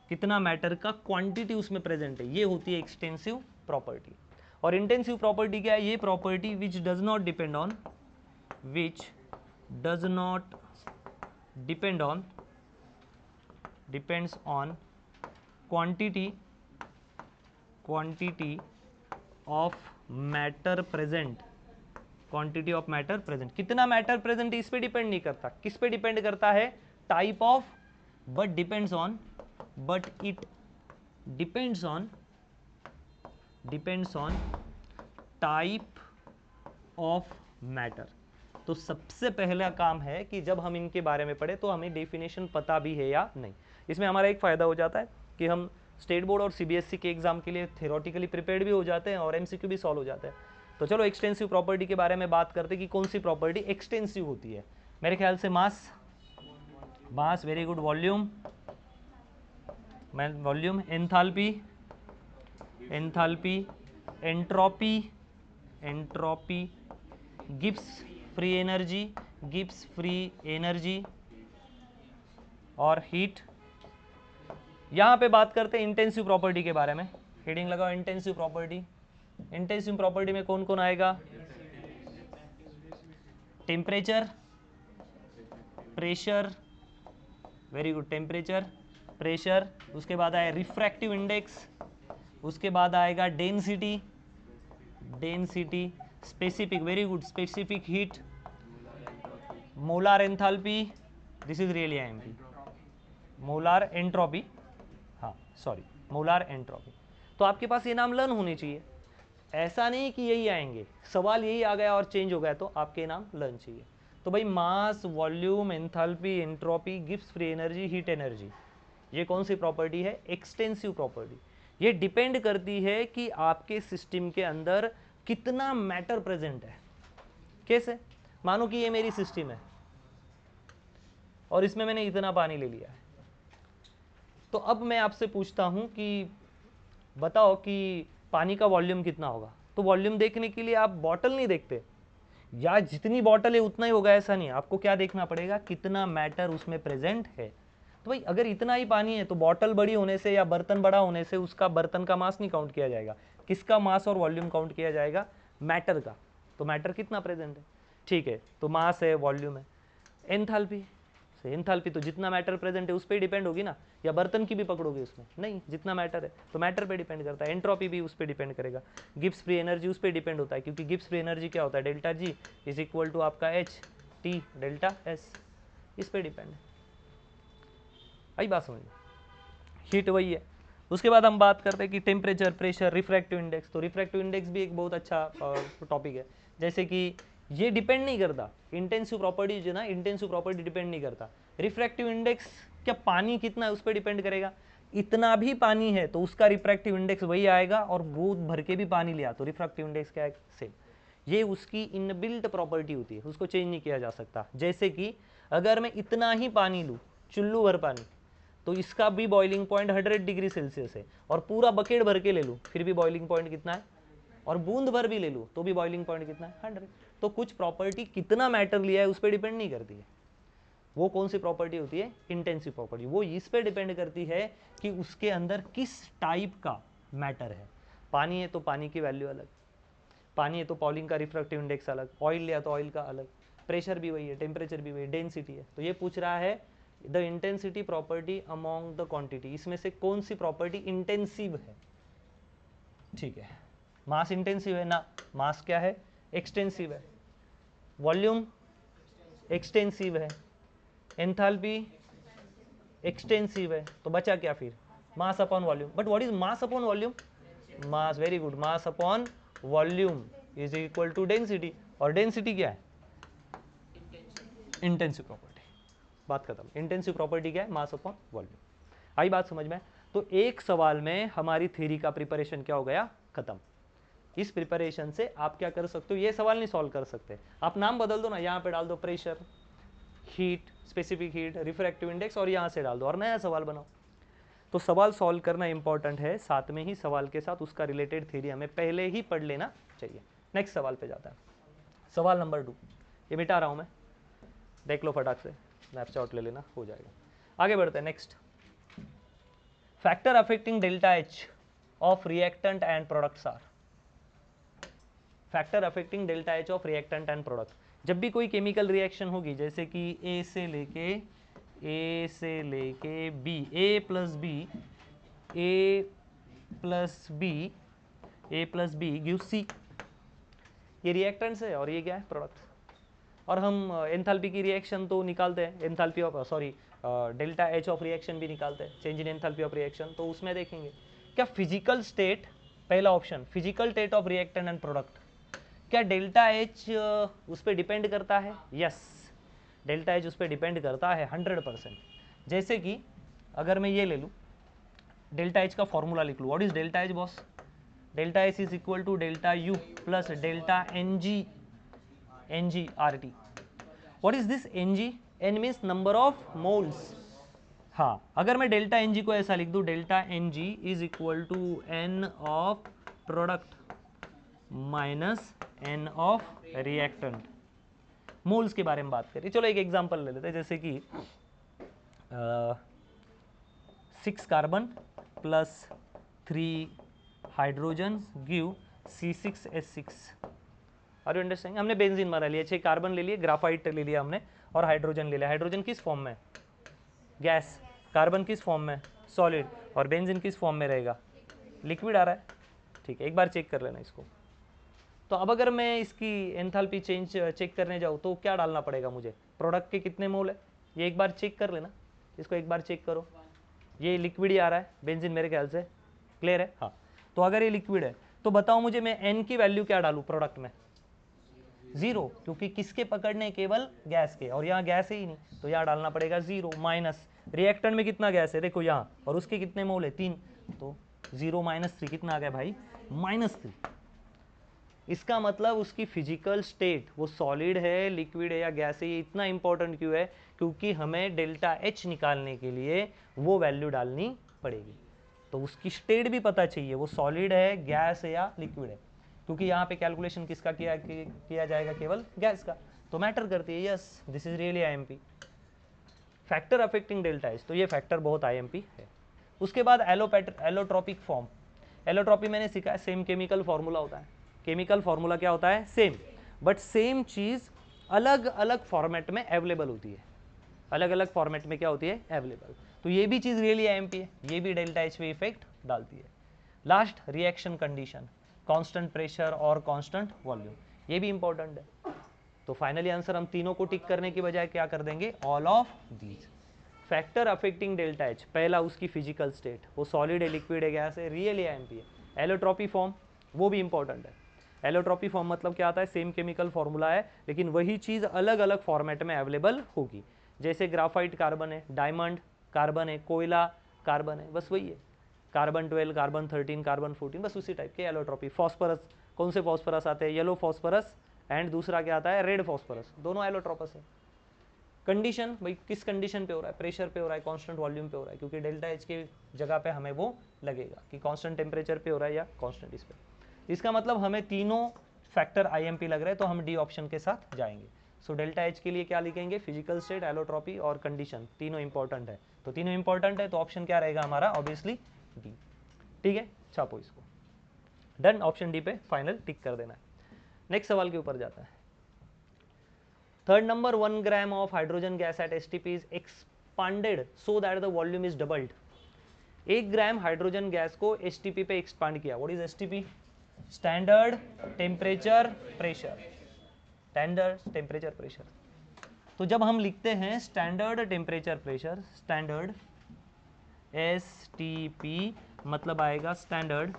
कितना matter का क्वांटिटी उसमें प्रेजेंट है, ये होती है एक्सटेंसिव प्रॉपर्टी। और इंटेंसिव प्रॉपर्टी क्या है? ये property which does not depend on depends on quantity of matter present quantity of matter present. कितना मैटर प्रेजेंट इस पे डिपेंड नहीं करता, किस पे डिपेंड करता है, type of, but depends on, but it depends on type of matter. तो सबसे पहला काम है कि जब हम इनके बारे में पढ़े तो हमें डेफिनेशन पता भी है या नहीं। इसमें हमारा एक फ़ायदा हो जाता है कि हम स्टेट बोर्ड और सीबीएसई के एग्जाम के लिए थ्योरेटिकली प्रिपेयर्ड भी हो जाते हैं और एमसीक्यू भी सॉल्व हो जाते हैं। तो चलो एक्सटेंसिव प्रॉपर्टी के बारे में बात करते हैं कि कौन सी प्रॉपर्टी एक्सटेंसिव होती है। मेरे ख्याल से mass, very good, volume, enthalpy, entropy, Gibbs free energy और हीट। यहां पे बात करते हैं इंटेंसिव प्रॉपर्टी के बारे में। हेडिंग लगाओ इंटेंसिव प्रॉपर्टी। इंटेंसिव प्रॉपर्टी में कौन कौन आएगा, temperature, pressure, very good, temperature, pressure, उसके बाद आएगा रिफ्रैक्टिव इंडेक्स, उसके बाद आएगा density, specific, very good, specific heat, molar enthalpy, this is really IMP, molar entropy, हाँ सॉरी, मोलार एंट्रोपी। तो आपके पास ये नाम लर्न होने चाहिए, ऐसा नहीं कि यही आएंगे, सवाल यही आ गया और चेंज हो गया तो आपके नाम लर्न चाहिए। तो भाई mass, volume, enthalpy, entropy, Gibbs free energy, heat energy, ये कौन सी प्रॉपर्टी है, एक्सटेंसिव प्रॉपर्टी। ये डिपेंड करती है कि आपके सिस्टम के अंदर कितना मैटर प्रेजेंट है। कैसे, मानो कि ये मेरी सिस्टम है और इसमें मैंने इतना पानी ले लिया है, तो अब मैं आपसे पूछता हूं कि बताओ कि पानी का वॉल्यूम कितना होगा। तो वॉल्यूम देखने के लिए आप बॉटल नहीं देखते, या जितनी बॉटल है उतना ही होगा ऐसा नहीं, आपको क्या देखना पड़ेगा, कितना मैटर उसमें प्रेजेंट है। तो भाई अगर इतना ही पानी है तो बॉटल बड़ी होने से या बर्तन बड़ा होने से उसका बर्तन का मास नहीं काउंट किया जाएगा, किसका मास और वॉल्यूम काउंट किया जाएगा, मैटर का। तो मैटर कितना प्रेजेंट है, ठीक है, तो मास है, वॉल्यूम है। एंथैल्पी, एंथैल्पी तो जितना मैटर प्रेजेंट है उस पर डिपेंड होगी ना, या बर्तन की भी पकड़ोगे उसमें, नहीं, जितना मैटर है तो मैटर पे डिपेंड करता है। एंट्रोपी भी उस पर डिपेंड करेगा। गिब्स फ्री एनर्जी उस पर डिपेंड होता है, क्योंकि गिब्स फ्री एनर्जी क्या होता है, delta G is equal to आपका एच टी डेल्टा एस, इस पर डिपेंड है। आई बात समझ में, हीट वही है। उसके बाद हम बात करते हैं कि टेम्परेचर, प्रेशर, रिफ्रैक्टिव इंडेक्स। तो रिफ्रैक्टिव इंडेक्स भी एक बहुत अच्छा टॉपिक है, जैसे कि ये डिपेंड नहीं करता, इंटेंसिव प्रॉपर्टी जो ना, इंटेंसिव प्रॉपर्टी डिपेंड नहीं करता। रिफ्रैक्टिव इंडेक्स क्या, पानी कितना है उस पर डिपेंड करेगा, इतना भी पानी है तो उसका रिफ्रैक्टिव इंडेक्स वही आएगा, और गोद भर के भी पानी लिया तो रिफ्रैक्टिव इंडेक्स क्या है, सेम। ये उसकी इनबिल्ट प्रॉपर्टी होती है, उसको चेंज नहीं किया जा सकता। जैसे कि अगर मैं इतना ही पानी लूँ, चुल्लू भर पानी, तो इसका भी बॉइलिंग पॉइंट 100 डिग्री सेल्सियस है, और पूरा बकेट भर के ले लूँ फिर भी बॉइलिंग पॉइंट कितना है, और बूंद भर भी ले लूँ तो भी बॉइलिंग पॉइंट कितना है, 100। तो कुछ प्रॉपर्टी कितना मैटर लिया है उस पर डिपेंड नहीं करती है। वो कौन सी प्रॉपर्टी होती है, इंटेंसिव प्रॉपर्टी। वो इस पर डिपेंड करती है कि उसके अंदर किस टाइप का मैटर है। पानी है तो पानी की वैल्यू अलग, पानी है तो पॉलिंग का रिफ्रैक्टिव इंडेक्स अलग, ऑयल लिया तो ऑयल का अलग, प्रेशर भी वही है, टेम्परेचर भी वही, डेंसिटी है। तो ये पूछ रहा है the intensity property among the quantity, इसमें से कौन सी प्रॉपर्टी इंटेंसिव है। ठीक है, मास इंटेंसिव है ना, मास क्या है, एक्सटेंसिव है। वॉल्यूम एक्सटेंसिव है, एंथैल्पी एक्सटेंसिव है, तो बचा क्या फिर, mass upon volume. But what is mass upon volume, mass, very good, mass upon volume is equal to density, और डेंसिटी क्या है, इंटेंसिव प्रॉपर्टी। बात खत्म, इंटेंसिव प्रॉपर्टी क्या है, मास अपॉन वॉल्यूम। आई बात समझ में। तो एक सवाल में हमारी थ्योरी का प्रिपरेशन क्या हो गया, खत्म। इस प्रिपरेशन से आप क्या कर सकते हो, ये सवाल नहीं सॉल्व कर सकते, आप नाम बदल दो ना, यहाँ पे डाल दो pressure, heat, specific heat, refractive index, और यहाँ से डाल दो और नया सवाल बनाओ। तो सवाल सॉल्व करना इंपॉर्टेंट है, साथ में ही सवाल के साथ उसका रिलेटेड थ्योरी हमें पहले ही पढ़ लेना चाहिए। नेक्स्ट सवाल पे जाता है, सवाल नंबर 2, ये मिटा रहा हूँ मैं, देख लो फटाक से, स्नैपशॉट ले लेना, हो जाएगा। आगे बढ़ते हैं, next, factor affecting delta H of reactant and products are. Factor affecting delta H of reactant and product, जब भी कोई केमिकल रिएक्शन होगी, जैसे कि ए से लेके बी, ए प्लस बी गिव सी, ये रिएक्टेंट्स है और ये क्या है, प्रोडक्ट। और हम एंथैल्पी की रिएक्शन तो निकालते हैं, enthalpy of delta H of reaction भी निकालते हैं, change in enthalpy of reaction. तो उसमें देखेंगे क्या फिजिकल स्टेट, पहला option physical state of reactant and product, क्या डेल्टा एच उस पर डिपेंड करता है? यस, डेल्टा एच उस पर डिपेंड करता है 100%। जैसे कि अगर मैं ये ले लूँ, डेल्टा एच का फॉर्मूला लिख लूँ, what is delta H boss? Delta H is equal to delta U plus delta N G R T. What is this N G? N means number of moles. हाँ, अगर मैं delta N जी को ऐसा लिख दूँ, delta N G is equal to N of product minus N of reactant. Moles के बारे में बात करें, चलो एक एग्जांपल ले लेते हैं, जैसे कि 6 carbon plus 3 hydrogen give C6H6। Are you understanding? हमने बेंजीन बना लिया, 6 कार्बन ले लिए, ग्राफाइट ले लिया हमने, और हाइड्रोजन ले लिया। हाइड्रोजन किस फॉर्म में? गैस। कार्बन किस फॉर्म में? सॉलिड। और बेंजीन किस फॉर्म में रहेगा? लिक्विड आ रहा है। ठीक है, एक बार चेक कर लेना इसको। तो अब अगर मैं इसकी एंथैल्पी चेंज चेक करने जाऊँ तो क्या डालना पड़ेगा मुझे? प्रोडक्ट के कितने मोल है ये एक बार चेक कर लेना, इसको एक बार चेक करो। ये लिक्विड ही आ रहा है, बेंजीन मेरे ख्याल से, क्लियर है? हाँ, तो अगर ये लिक्विड है तो बताओ मुझे मैं एन की वैल्यू क्या डालूँ प्रोडक्ट में? 0, क्योंकि किसके पकड़ने? केवल गैस के, और यहाँ गैस है ही नहीं, तो यहाँ डालना पड़ेगा 0 माइनस रिएक्टेंट में कितना गैस है देखो यहाँ, और उसके कितने मोल है? 3, तो 0 माइनस 3 कितना आ गया भाई? -3। इसका मतलब उसकी फिजिकल स्टेट, वो सॉलिड है, लिक्विड है या गैस है, ये इतना इंपॉर्टेंट क्यों है? क्योंकि हमें डेल्टा एच निकालने के लिए वो वैल्यू डालनी पड़ेगी। तो उसकी स्टेट भी पता चाहिए, वो सॉलिड है, गैस है या लिक्विड है, क्योंकि यहाँ पे कैलकुलेशन किसका किया जाएगा? केवल गैस का, तो मैटर करती है। Yes, this is really IMP, factor affecting delta H. तो ये फैक्टर बहुत आईएमपी है। उसके बाद एलोट्रॉपिक फॉर्म। एलोट्रॉपी मैंने सीखा है, सेम केमिकल फॉर्मूला होता है। केमिकल फॉर्मूला क्या होता है? सेम, बट सेम चीज़ अलग अलग फॉर्मेट में अवेलेबल होती है। अलग अलग फॉर्मेट में क्या होती है? अवेलेबल। तो ये भी चीज़ रियली आईएमपी है, ये भी डेल्टा एच पे इफेक्ट डालती है। Last, reaction condition, constant pressure और कांस्टेंट वॉल्यूम, ये भी इंपॉर्टेंट है। तो फाइनली आंसर हम तीनों को टिक करने की बजाय क्या कर देंगे? All of these. Factor affecting delta H, पहला उसकी फिजिकल स्टेट, वो सॉलिड है, लिक्विड है, गैस है, रियली आईएमपी है। एलोट्रॉपी फॉर्म, वो भी इंपॉर्टेंट है। एलोट्रॉपी फॉर्म मतलब क्या आता है? सेम केमिकल फॉर्मूला है, लेकिन वही चीज़ अलग अलग फॉर्मेट में अवेलेबल होगी। जैसे ग्राफाइट कार्बन है, डायमंड कार्बन है, कोयला कार्बन है, बस वही है। कार्बन 12, कार्बन 13, कार्बन 14, बस उसी टाइप के एलोट्रॉपी। फॉस्फरस, कौन से फॉस्फरस आते हैं? येलो फॉस्फरस एंड दूसरा क्या आता है? रेड फॉस्फरस, दोनों एलोट्रॉपस है। कंडीशन, भाई किस कंडीशन पे हो रहा है? प्रेशर पे हो रहा है, कांस्टेंट वॉल्यूम पे हो रहा है, क्योंकि डेल्टा एच की जगह पे हमें वो लगेगा कि कांस्टेंट टेम्परेचर पे हो रहा है या कांस्टेंट इस पे। इसका मतलब हमें तीनों फैक्टर आईएमपी लग रहे हैं, तो हम डी ऑप्शन के साथ जाएंगे। सो डेल्टा एच के लिए क्या लिखेंगे? फिजिकल स्टेट, एलोट्रॉपी और कंडीशन, तीनों इंपॉर्टेंट है। तो तीनों इंपॉर्टेंट है, तो ऑप्शन क्या रहेगा हमारा? Obviously D. ठीक है, छापो इसको। डन, ऑप्शन डी पे फाइनल टिक कर देना है। नेक्स्ट सवाल के ऊपर जाता है। Third number, 1 gram of hydrogen gas at STP is expanded so that the volume is doubled. 1 gram hydrogen gas को एसटीपी पे एक्सपांड किया। What is STP? Standard temperature pressure. Standard temperature pressure, तो जब हम लिखते हैं standard temperature pressure, standard STP मतलब आएगा स्टैंडर्ड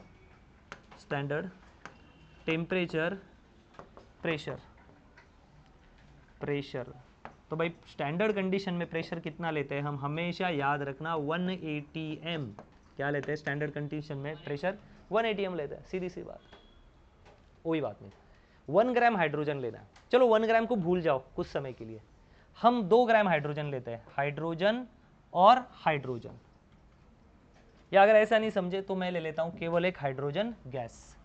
टेम्परेचर प्रेशर। तो भाई स्टैंडर्ड कंडीशन में प्रेशर कितना लेते हैं हम? हमेशा याद रखना 180 m। क्या लेते हैं स्टैंडर्ड कंडीशन में? प्रेशर 180 m लेते हैं, सीधी सी बात, कोई बात नहीं। 1 ग्राम हाइड्रोजन लेना है, चलो 1 ग्राम को भूल जाओ कुछ समय के लिए, हम 2 ग्राम हाइड्रोजन लेते हैं, हाइड्रोजन और हाइड्रोजन। या अगर ऐसा नहीं समझे तो मैं ले लेता हूं केवल एक हाइड्रोजन गैस।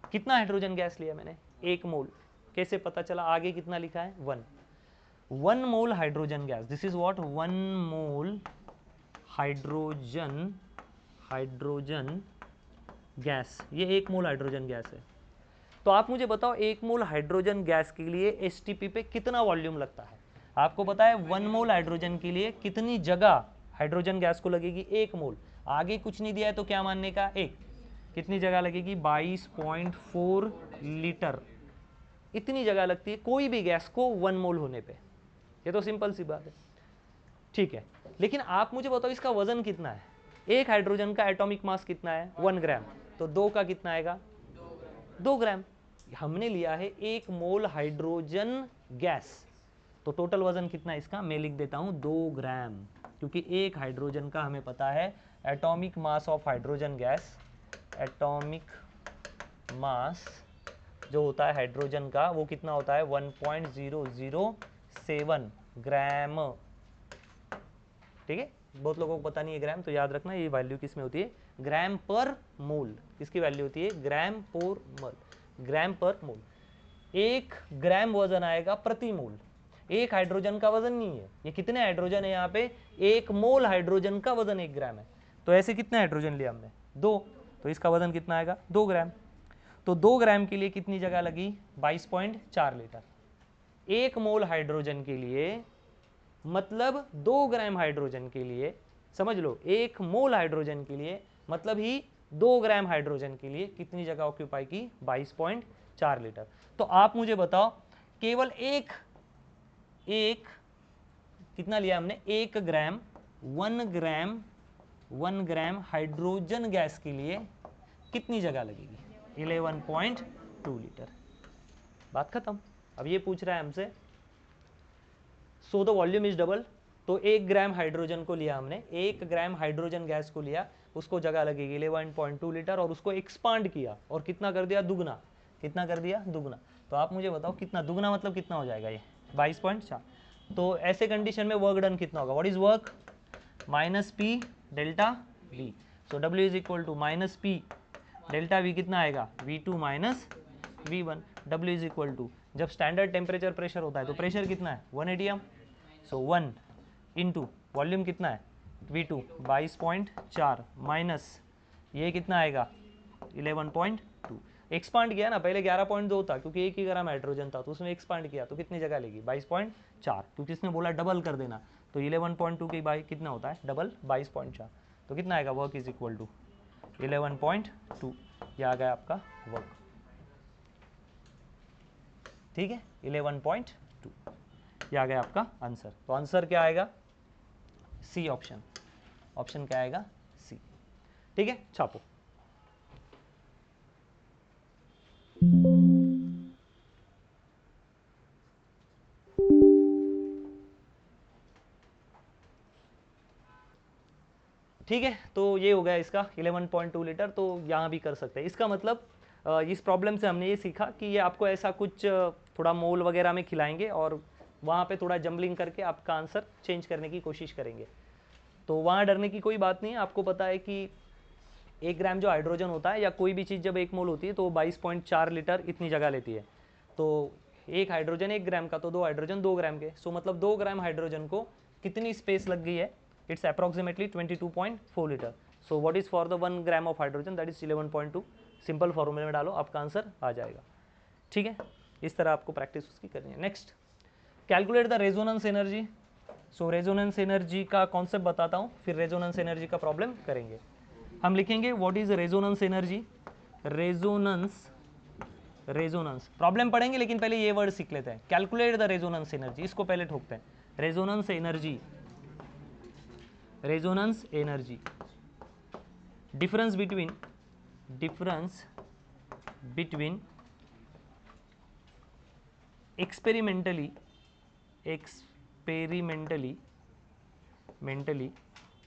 कितना हाइड्रोजन गैस लिया मैंने? 1 मोल। कैसे पता चला? आगे कितना लिखा है? 1 मोल hydrogen gas, this is what? 1 mole hydrogen gas, ये 1 मोल हाइड्रोजन गैस है। तो आप मुझे बताओ 1 मोल हाइड्रोजन गैस के लिए एसटीपी पे कितना वॉल्यूम लगता है? आपको पता है 1 मोल हाइड्रोजन के लिए कितनी जगह हाइड्रोजन गैस को लगेगी? 1 मोल। आगे कुछ नहीं दिया है तो क्या मानने का? 1। कितनी जगह लगेगी? 22.4 लीटर। इतनी जगह लगती है कोई भी गैस को 1 मोल होने पे। ये तो सिंपल सी बात है, ठीक है। लेकिन आप मुझे बताओ इसका वजन कितना है? एक हाइड्रोजन का एटॉमिक मास कितना है? 1 ग्राम। तो 2 का कितना आएगा? 2 ग्राम। हमने लिया है 1 मोल हाइड्रोजन गैस, तो टोटल वजन कितना है इसका? मैं लिख देता हूं 2 ग्राम, क्योंकि एक हाइड्रोजन का हमें पता है atomic mass of hydrogen gas, atomic mass जो होता है हाइड्रोजन का वो कितना होता है? 1.007 ग्राम, ठीक है। बहुत लोगों को पता नहीं है ग्राम, तो याद रखना ये वैल्यू किस में होती है? ग्राम पर मोल। किसकी वैल्यू होती है? ग्राम पर मोल, ग्राम पर मोल। 1 ग्राम वजन आएगा प्रति मोल। एक हाइड्रोजन का वजन नहीं है, ये कितने हाइड्रोजन है यहाँ पे? 1 मोल हाइड्रोजन का वजन 1 ग्राम है। तो ऐसे कितने हाइड्रोजन लिया हमने? 2, तो इसका वजन कितना आएगा? 2 ग्राम। तो 2 ग्राम के लिए कितनी जगह लगी? 22.4 लीटर। 1 मोल हाइड्रोजन के लिए, मतलब 2 ग्राम हाइड्रोजन के लिए, समझ लो 1 मोल हाइड्रोजन के लिए मतलब ही 2 ग्राम हाइड्रोजन के लिए कितनी जगह ऑक्यूपाई की? 22.4 लीटर। तो आप मुझे बताओ केवल एक कितना लिया हमने? 1 ग्राम 1 ग्राम हाइड्रोजन गैस के लिए कितनी जगह लगेगी? 11.2 लीटर। बात खत्म। अब ये पूछ रहा है हमसे so the volume is double, तो 1 ग्राम हाइड्रोजन को लिया हमने, 1 ग्राम हाइड्रोजन गैस को लिया, उसको जगह लगेगी 11.2 लीटर और उसको एक्सपांड किया और कितना कर दिया? दुगना। कितना कर दिया? दुगना। तो आप मुझे बताओ कितना दुगना मतलब कितना हो जाएगा? ये 22.4। तो ऐसे कंडीशन में वर्क डन कितना होगा? What is work? Minus P delta V. So W is equal to minus P delta V कितना आएगा? V2 minus V1। W is equal to, जब स्टैंडर्ड टेम्परेचर प्रेशर होता है तो प्रेशर कितना है? 1 atm। सो 1 इंटू वॉल्यूम कितना है? V2 22.4 माइनस ये कितना आएगा? 11.2। एक्सपांड किया ना, पहले 11.2 था क्योंकि 1 ही ग्राम हाइड्रोजन था, तो उसमें एक्सपांड किया तो कितनी जगह लेगी? 22.4, क्योंकि इसने बोला डबल कर देना, तो 11.2 की बाई कितना होता है? डबल 22.4। तो कितना आएगा? Work is equal to 11.2। यह आ गया आपका वर्क, ठीक है। 11.2 यह आ गया आपका आंसर। तो आंसर क्या आएगा? C option. ऑप्शन क्या आएगा? सी, ठीक है। छापो। ठीक है, तो ये हो गया इसका 11.2 लीटर। तो यहाँ भी कर सकते हैं। इसका मतलब इस प्रॉब्लम से हमने ये सीखा कि ये आपको ऐसा कुछ थोड़ा मोल वगैरह में खिलाएंगे और वहाँ पे थोड़ा जम्बलिंग करके आपका आंसर चेंज करने की कोशिश करेंगे। तो वहाँ डरने की कोई बात नहीं है। आपको पता है कि 1 ग्राम जो हाइड्रोजन होता है या कोई भी चीज़ जब 1 मोल होती है तो 22.4 लीटर इतनी जगह लेती है। तो एक हाइड्रोजन 1 ग्राम का, तो 2 हाइड्रोजन 2 ग्राम के। सो मतलब 2 ग्राम हाइड्रोजन को कितनी स्पेस लग गई है? It's approximately 22.4 litre. So what is for the 1 gram of hydrogen? That is 11.2। Simple फॉर्मूले में डालो, आपका आंसर आ जाएगा, ठीक है। इस तरह आपको प्रैक्टिस उसकी करनी है। Next, calculate the resonance energy. So resonance energy का कॉन्सेप्ट बताता हूँ, फिर रेजोनेंस एनर्जी का प्रॉब्लम करेंगे। हम लिखेंगे what is resonance energy. Resonance problem पढ़ेंगे, लेकिन पहले ये वर्ड सीख लेते हैं। कैलकुलेट द रेजोनेंस एनर्जी, इसको पहले ठोकते हैं। Resonance energy, resonance energy, difference between experimentally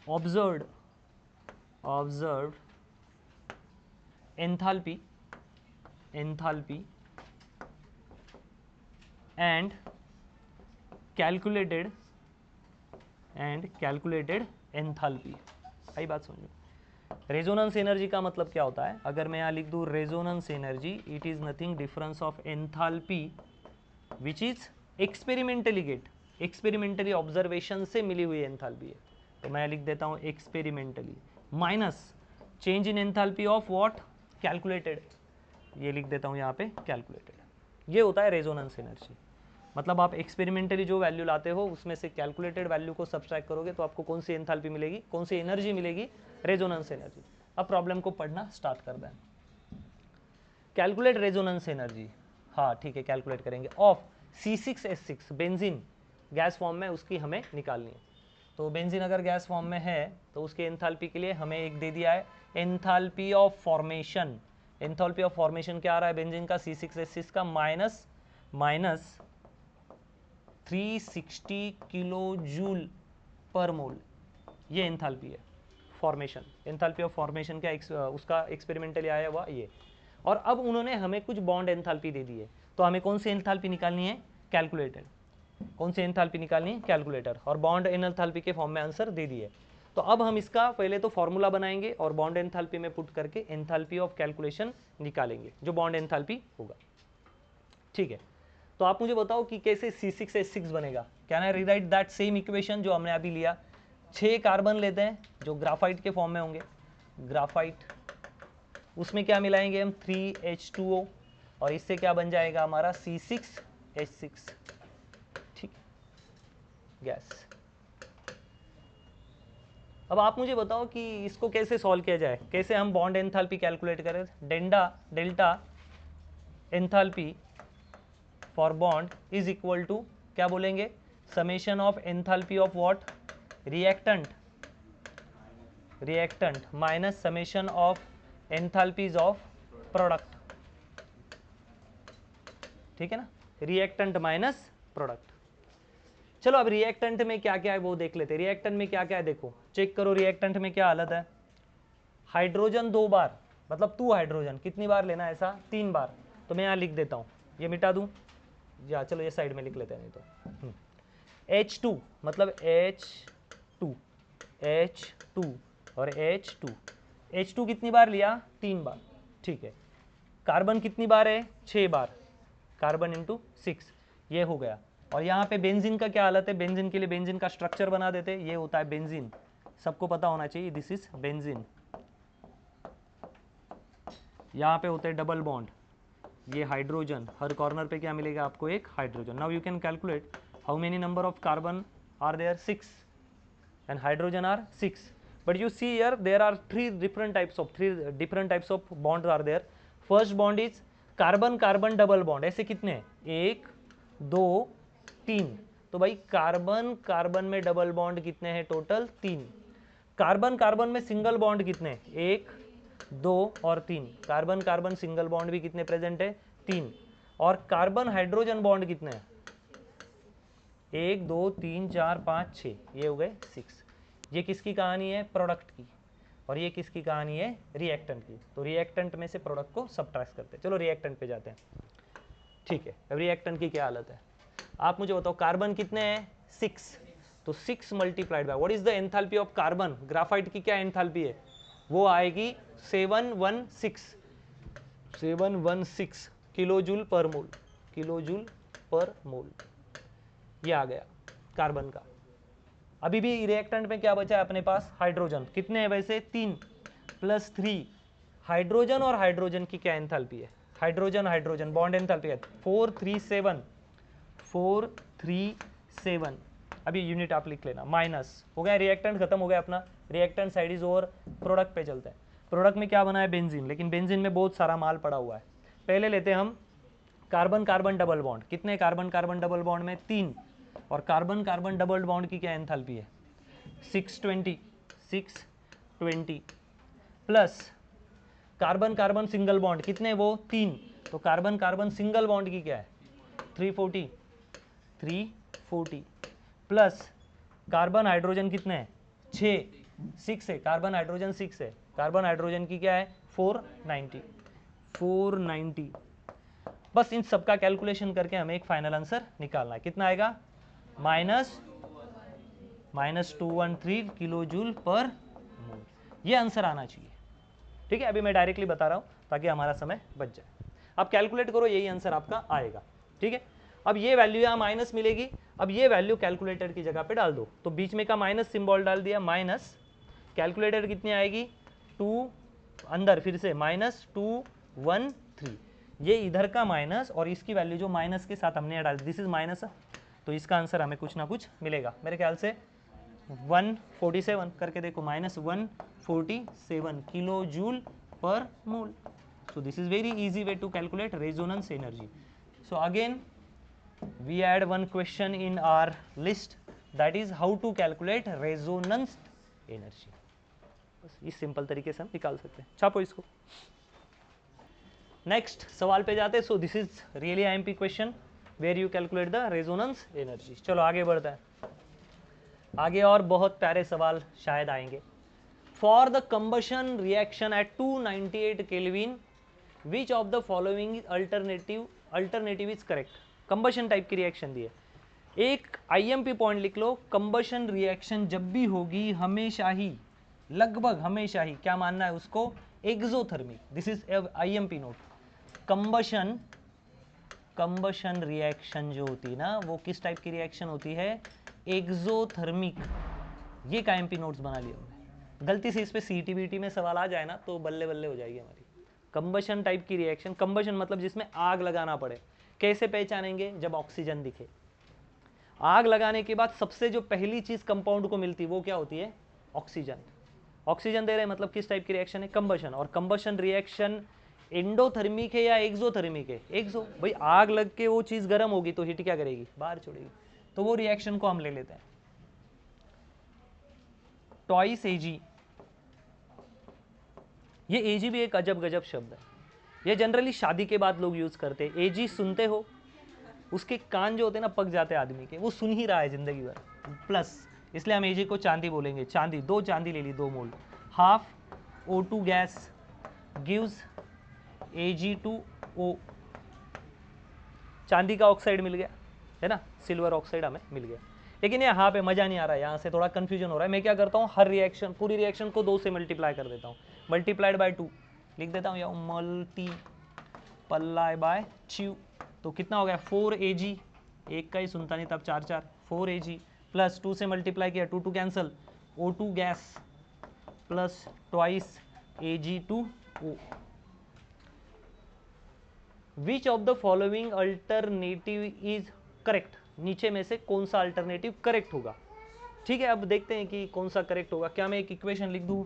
observed enthalpy and calculated enthalpy। आई बात समझो। रेजोनेंस एनर्जी का मतलब क्या होता है? अगर मैं यहाँ लिख दूँ resonance energy, it is nothing difference of enthalpy which is experimentally experimentally observation से मिली हुई एंथैल्पी है। तो मैं लिख देता हूँ experimentally minus change in enthalpy of what? Calculated. ये लिख देता हूँ यहाँ पे कैलकुलेटेड। ये होता है रेजोनेंस एनर्जी। मतलब आप एक्सपेरिमेंटली जो वैल्यू लाते हो उसमें से कैलकुलेटेड वैल्यू को सब्सट्रैक्ट करोगे तो आपको कौन सी एंथैल्पी मिलेगी, कौन सी एनर्जी मिलेगी? Resonance energy. अब प्रॉब्लम को पढ़ना स्टार्ट कर दें। कैलकुलेट रेजोनेंस एनर्जी, हाँ ठीक है कैलकुलेट करेंगे, of C6H6 benzene gas form में उसकी हमें निकालनी है। तो बेंजीन अगर गैस फॉर्म में है तो उसके एंथैल्पी के लिए हमें एक दे दिया है enthalpy of formation. Enthalpy of formation क्या आ रहा है बेंजीन का C6H6 का माइनस 360 किलो जूल पर मोल, ये एंथैल्पी है फॉर्मेशन। एंथैल्पी ऑफ फॉर्मेशन क्या उसका एक्सपेरिमेंटली आया हुआ ये। और अब उन्होंने हमें कुछ बॉन्ड एंथैल्पी दे दी है, तो हमें कौन सी एंथैल्पी निकालनी है, कैलकुलेटर। कौन सी एंथैल्पी निकालनी है, कैलकुलेटर, और बॉन्ड एंथैल्पी के फॉर्म में आंसर दे दिए। तो अब हम इसका पहले तो फॉर्मूला बनाएंगे और बॉन्ड एंथैल्पी में पुट करके एंथैल्पी ऑफ कैलकुलेशन निकालेंगे, जो बॉन्ड एंथैल्पी होगा। ठीक है, तो आप मुझे बताओ कि कैसे C6H6 बनेगा। Can I rewrite that same equation जो हमने अभी लिया। 6 कार्बन लेते हैं जो ग्राफाइट के फॉर्म में होंगे, ग्राफाइट, उसमें क्या मिलाएंगे हम 3H2O, और इससे क्या बन जाएगा हमारा C6H6, ठीक, गैस। अब आप मुझे बताओ कि इसको कैसे सॉल्व किया जाए, कैसे हम बॉन्ड एंथैल्पी कैलकुलेट करें। Delta enthalpy for bond is equal to क्या बोलेंगे, summation of enthalpy of what, reactant minus summation of enthalpies of product, ठीक है ना, रिएक्टेंट माइनस प्रोडक्ट। चलो अब रिएक्टेंट में क्या क्या है वो देख लेते हैं। रिएक्टेंट में क्या क्या है देखो, चेक करो रिएक्टेंट में क्या हालत है। हाइड्रोजन 2 बार, मतलब 2 हाइड्रोजन कितनी बार लेना है, ऐसा 3 बार। तो मैं यहाँ लिख देता हूँ, ये मिटा दूँ या चलो ये साइड में लिख लेते हैं नहीं तो। H2 मतलब H2 और H2 कितनी बार लिया, 3 बार, ठीक है। कार्बन कितनी बार है, 6 बार, कार्बन इंटू 6, ये हो गया। और यहाँ पे बेंजीन का क्या हालत है, बेंजीन के लिए बेंजीन का स्ट्रक्चर बना देते, ये होता है बेंजीन, सबको पता होना चाहिए, दिस इज बेंजीन। यहाँ पे होते हैं डबल बॉन्ड, ये हाइड्रोजन, हर कॉर्नर पे क्या मिलेगा आपको, एक hydrogen. Now you can calculate how many number of carbon are there, 6, and hydrogen are 6. But you see here there are three different types of bonds are there. First bond is carbon carbon double bond, ऐसे कितने हैं, 1 2 3। तो भाई carbon carbon में double bond कितने हैं, total 3। Carbon carbon में single bond कितने, 1 2 और 3। कार्बन कार्बन सिंगल बॉन्ड भी कितने प्रेजेंट है, 3। और कार्बन हाइड्रोजन बॉन्ड कितने हैं, 1 2 3 4 5 6, ये हो गए 6। ये किसकी कहानी है, प्रोडक्ट की, और ये किसकी कहानी है, रिएक्टेंट की। तो रिएक्टेंट में से प्रोडक्ट को सबट्रैक्ट करते हैं। चलो रिएक्टेंट पे जाते हैं, ठीक है। अब रिएक्टेंट की क्या हालत है, आप मुझे बताओ, कार्बन कितने हैं, 6, तो 6 multiplied by what is the enthalpy of carbon, graphite की क्या एंथैल्पी है, वो आएगी 716 किलोजूल पर मोल, किलोजूल पर मोल, ये आ गया कार्बन का। अभी भी रिएक्टेंट में क्या बचा है अपने पास, हाइड्रोजन, कितने हैं वैसे, 3 + 3। हाइड्रोजन और हाइड्रोजन की क्या एंथैल्पी है, हाइड्रोजन हाइड्रोजन बॉन्ड एंथैल्पी है 437। अभी यूनिट आप लिख लेना, माइनस हो गया, रिएक्टेंट खत्म हो गया अपना, reactant side is over. Product पे चलते हैं। प्रोडक्ट में क्या बना है, बेंजीन, लेकिन बेंजीन में बहुत सारा माल पड़ा हुआ है। पहले लेते हैं हम कार्बन कार्बन डबल बॉन्ड, कितने कार्बन कार्बन डबल बॉन्ड में, 3। और कार्बन कार्बन डबल बॉन्ड की क्या एंथैल्पी है, 620 plus carbon carbon single bond कितने, वो 3। तो कार्बन कार्बन सिंगल बॉन्ड की क्या है, 340 प्लस कार्बन हाइड्रोजन कितने हैं, 6 है, कार्बन हाइड्रोजन 6 है, कार्बन हाइड्रोजन की क्या है, 490। बस इन सबका कैलकुलेशन करके हमें एक फाइनल आंसर निकालना है, कितना आएगा, -213 किलोजूल पर मोल, ये आंसर आना चाहिए, ठीक है। अभी मैं डायरेक्टली बता रहा हूं ताकि हमारा समय बच जाए। आप कैलकुलेट करो, यही आंसर आपका आएगा, ठीक है। अब ये वैल्यू यहाँ माइनस मिलेगी, अब ये वैल्यू कैलकुलेटर की जगह पे डाल दो, तो बीच में का माइनस सिंबल डाल दिया, माइनस, कैलकुलेटर कितनी आएगी, 2, अंदर फिर से -213, ये इधर का माइनस और इसकी वैल्यू जो माइनस के साथ हमने डाल दी, दिस इज माइनस, तो इसका आंसर हमें कुछ ना कुछ मिलेगा, मेरे ख्याल से 147 करके देखो, -147 किलो जूल पर मोल. So this is very easy way to calculate resonance energy. So again we add one question in our list, that is how to calculate resonance energy. बस इस सिंपल तरीके से हम निकाल सकते हैं. छापो इसको. नेक्स्ट सवाल पे जाते हैं. So this is really IMP question where you calculate the resonance energy. चलो आगे बढ़ता है. आगे और बहुत प्यारे सवाल शायद आएंगे. For the combustion reaction at 298 kelvin which of the following alternative is correct. Combustion type की रिएक्शन दी है. एक आईएमपी पॉइंट लिख लो. कंबशन रिएक्शन जब भी होगी हमेशा ही, लगभग हमेशा ही, क्या मानना है उसको, exothermic. This is IMP note. Combustion reaction जो होती है ना, वो किस टाइप की रिएक्शन होती है, एक्सोथर्मिक. ये का आईएमपी नोट्स बना लिया हमने. गलती से इस पे सीटीबीटी में सवाल आ जाए ना तो बल्ले बल्ले हो जाएगी हमारी. कंबशन टाइप की रिएक्शन, कंबशन मतलब जिसमें आग लगाना पड़े. कैसे पहचानेंगे, जब ऑक्सीजन दिखे. आग लगाने के बाद सबसे जो पहली चीज कंपाउंड को मिलती है वो क्या होती है, ऑक्सीजन. ऑक्सीजन दे रहे हैं मतलब किस टाइप की रिएक्शन है, कंबशन. और कंबशन रिएक्शन एंडोथर्मिक है या एक्सोथर्मिक है, एक्सो. भाई आग लग के वो चीज गर्म होगी तो हीट क्या करेगी, बाहर छोड़ेगी. तो वो रिएक्शन को हम ले लेते हैं. ट्वाइस एजी. ये एजी भी एक अजब गजब शब्द है. ये जनरली शादी के बाद लोग यूज करते हैं. एजी सुनते हो, उसके कान जो होते हैं ना पक जाते हैं आदमी के, वो सुन ही रहा है जिंदगी भर. प्लस इसलिए हम एजी को चांदी बोलेंगे. चांदी, 2 चांदी ले ली, 2 mole. Half O2 gas gives Ag2O. चांदी का ऑक्साइड मिल गया है ना, सिल्वर ऑक्साइड हमें मिल गया. लेकिन यहाँ पे मजा नहीं आ रहा है, यहाँ से थोड़ा कंफ्यूजन हो रहा है. मैं क्या करता हूँ, हर रिएक्शन, पूरी रिएक्शन को 2 से मल्टीप्लाई कर देता हूँ. मल्टीप्लाइड बाय 2 लिख देता हूँ, या मल्टीप्लाई बाय 2. तो कितना हो गया, 4Ag. एक का ही सुनता नहीं तब 4 4, 4Ag प्लस 2 से मल्टीप्लाई किया, 2 2 cancel, O2 gas plus twice Ag2O. Which of the following alternative is correct. नीचे में से कौन सा अल्टरनेटिव करेक्ट होगा. ठीक है, अब देखते हैं कि कौन सा करेक्ट होगा. क्या मैं एक इक्वेशन लिख दूं,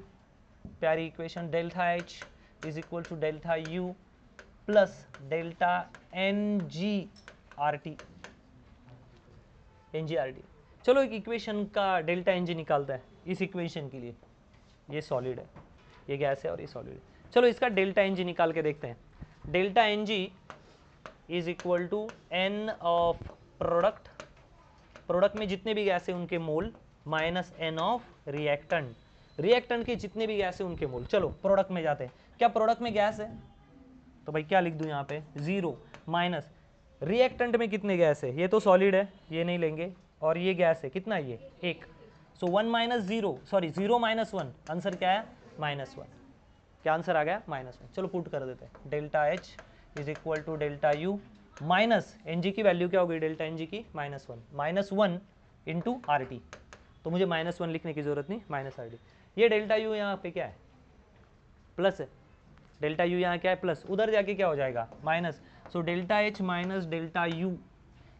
प्यारी equation, delta H is equal to delta U plus delta NGRT. चलो एक इक्वेशन का डेल्टा NG निकालता है. इस इक्वेशन के लिए ये सॉलिड है, ये गैस है और ये सॉलिड है. चलो इसका डेल्टा NG निकाल के देखते हैं. Delta NG is equal to N of product. Product में जितने भी गैस है उनके mole minus N of reactant. Reactant के जितने भी गैस है उनके मोल. चलो प्रोडक्ट में जाते हैं. क्या प्रोडक्ट में गैस है, तो भाई क्या लिख दूं यहाँ पे, 0 माइनस रिएक्टेंट में कितने गैस है, ये तो सॉलिड है, ये नहीं लेंगे. और ये गैस है कितना, ये 1. सो 1 माइनस 0, सॉरी 0 माइनस 1, आंसर क्या है, -1. क्या आंसर आ गया, -1. चलो पुट कर देते हैं. Delta H is equal to delta U minus NG की वैल्यू क्या होगी, डेल्टा NG की -1 इंटू RT. तो मुझे -1 लिखने की जरूरत नहीं, -RT. ये डेल्टा U यहाँ पे क्या है, प्लस है. डेल्टा U यहाँ क्या है, प्लस. उधर जाके क्या हो जाएगा, minus. So delta H minus delta U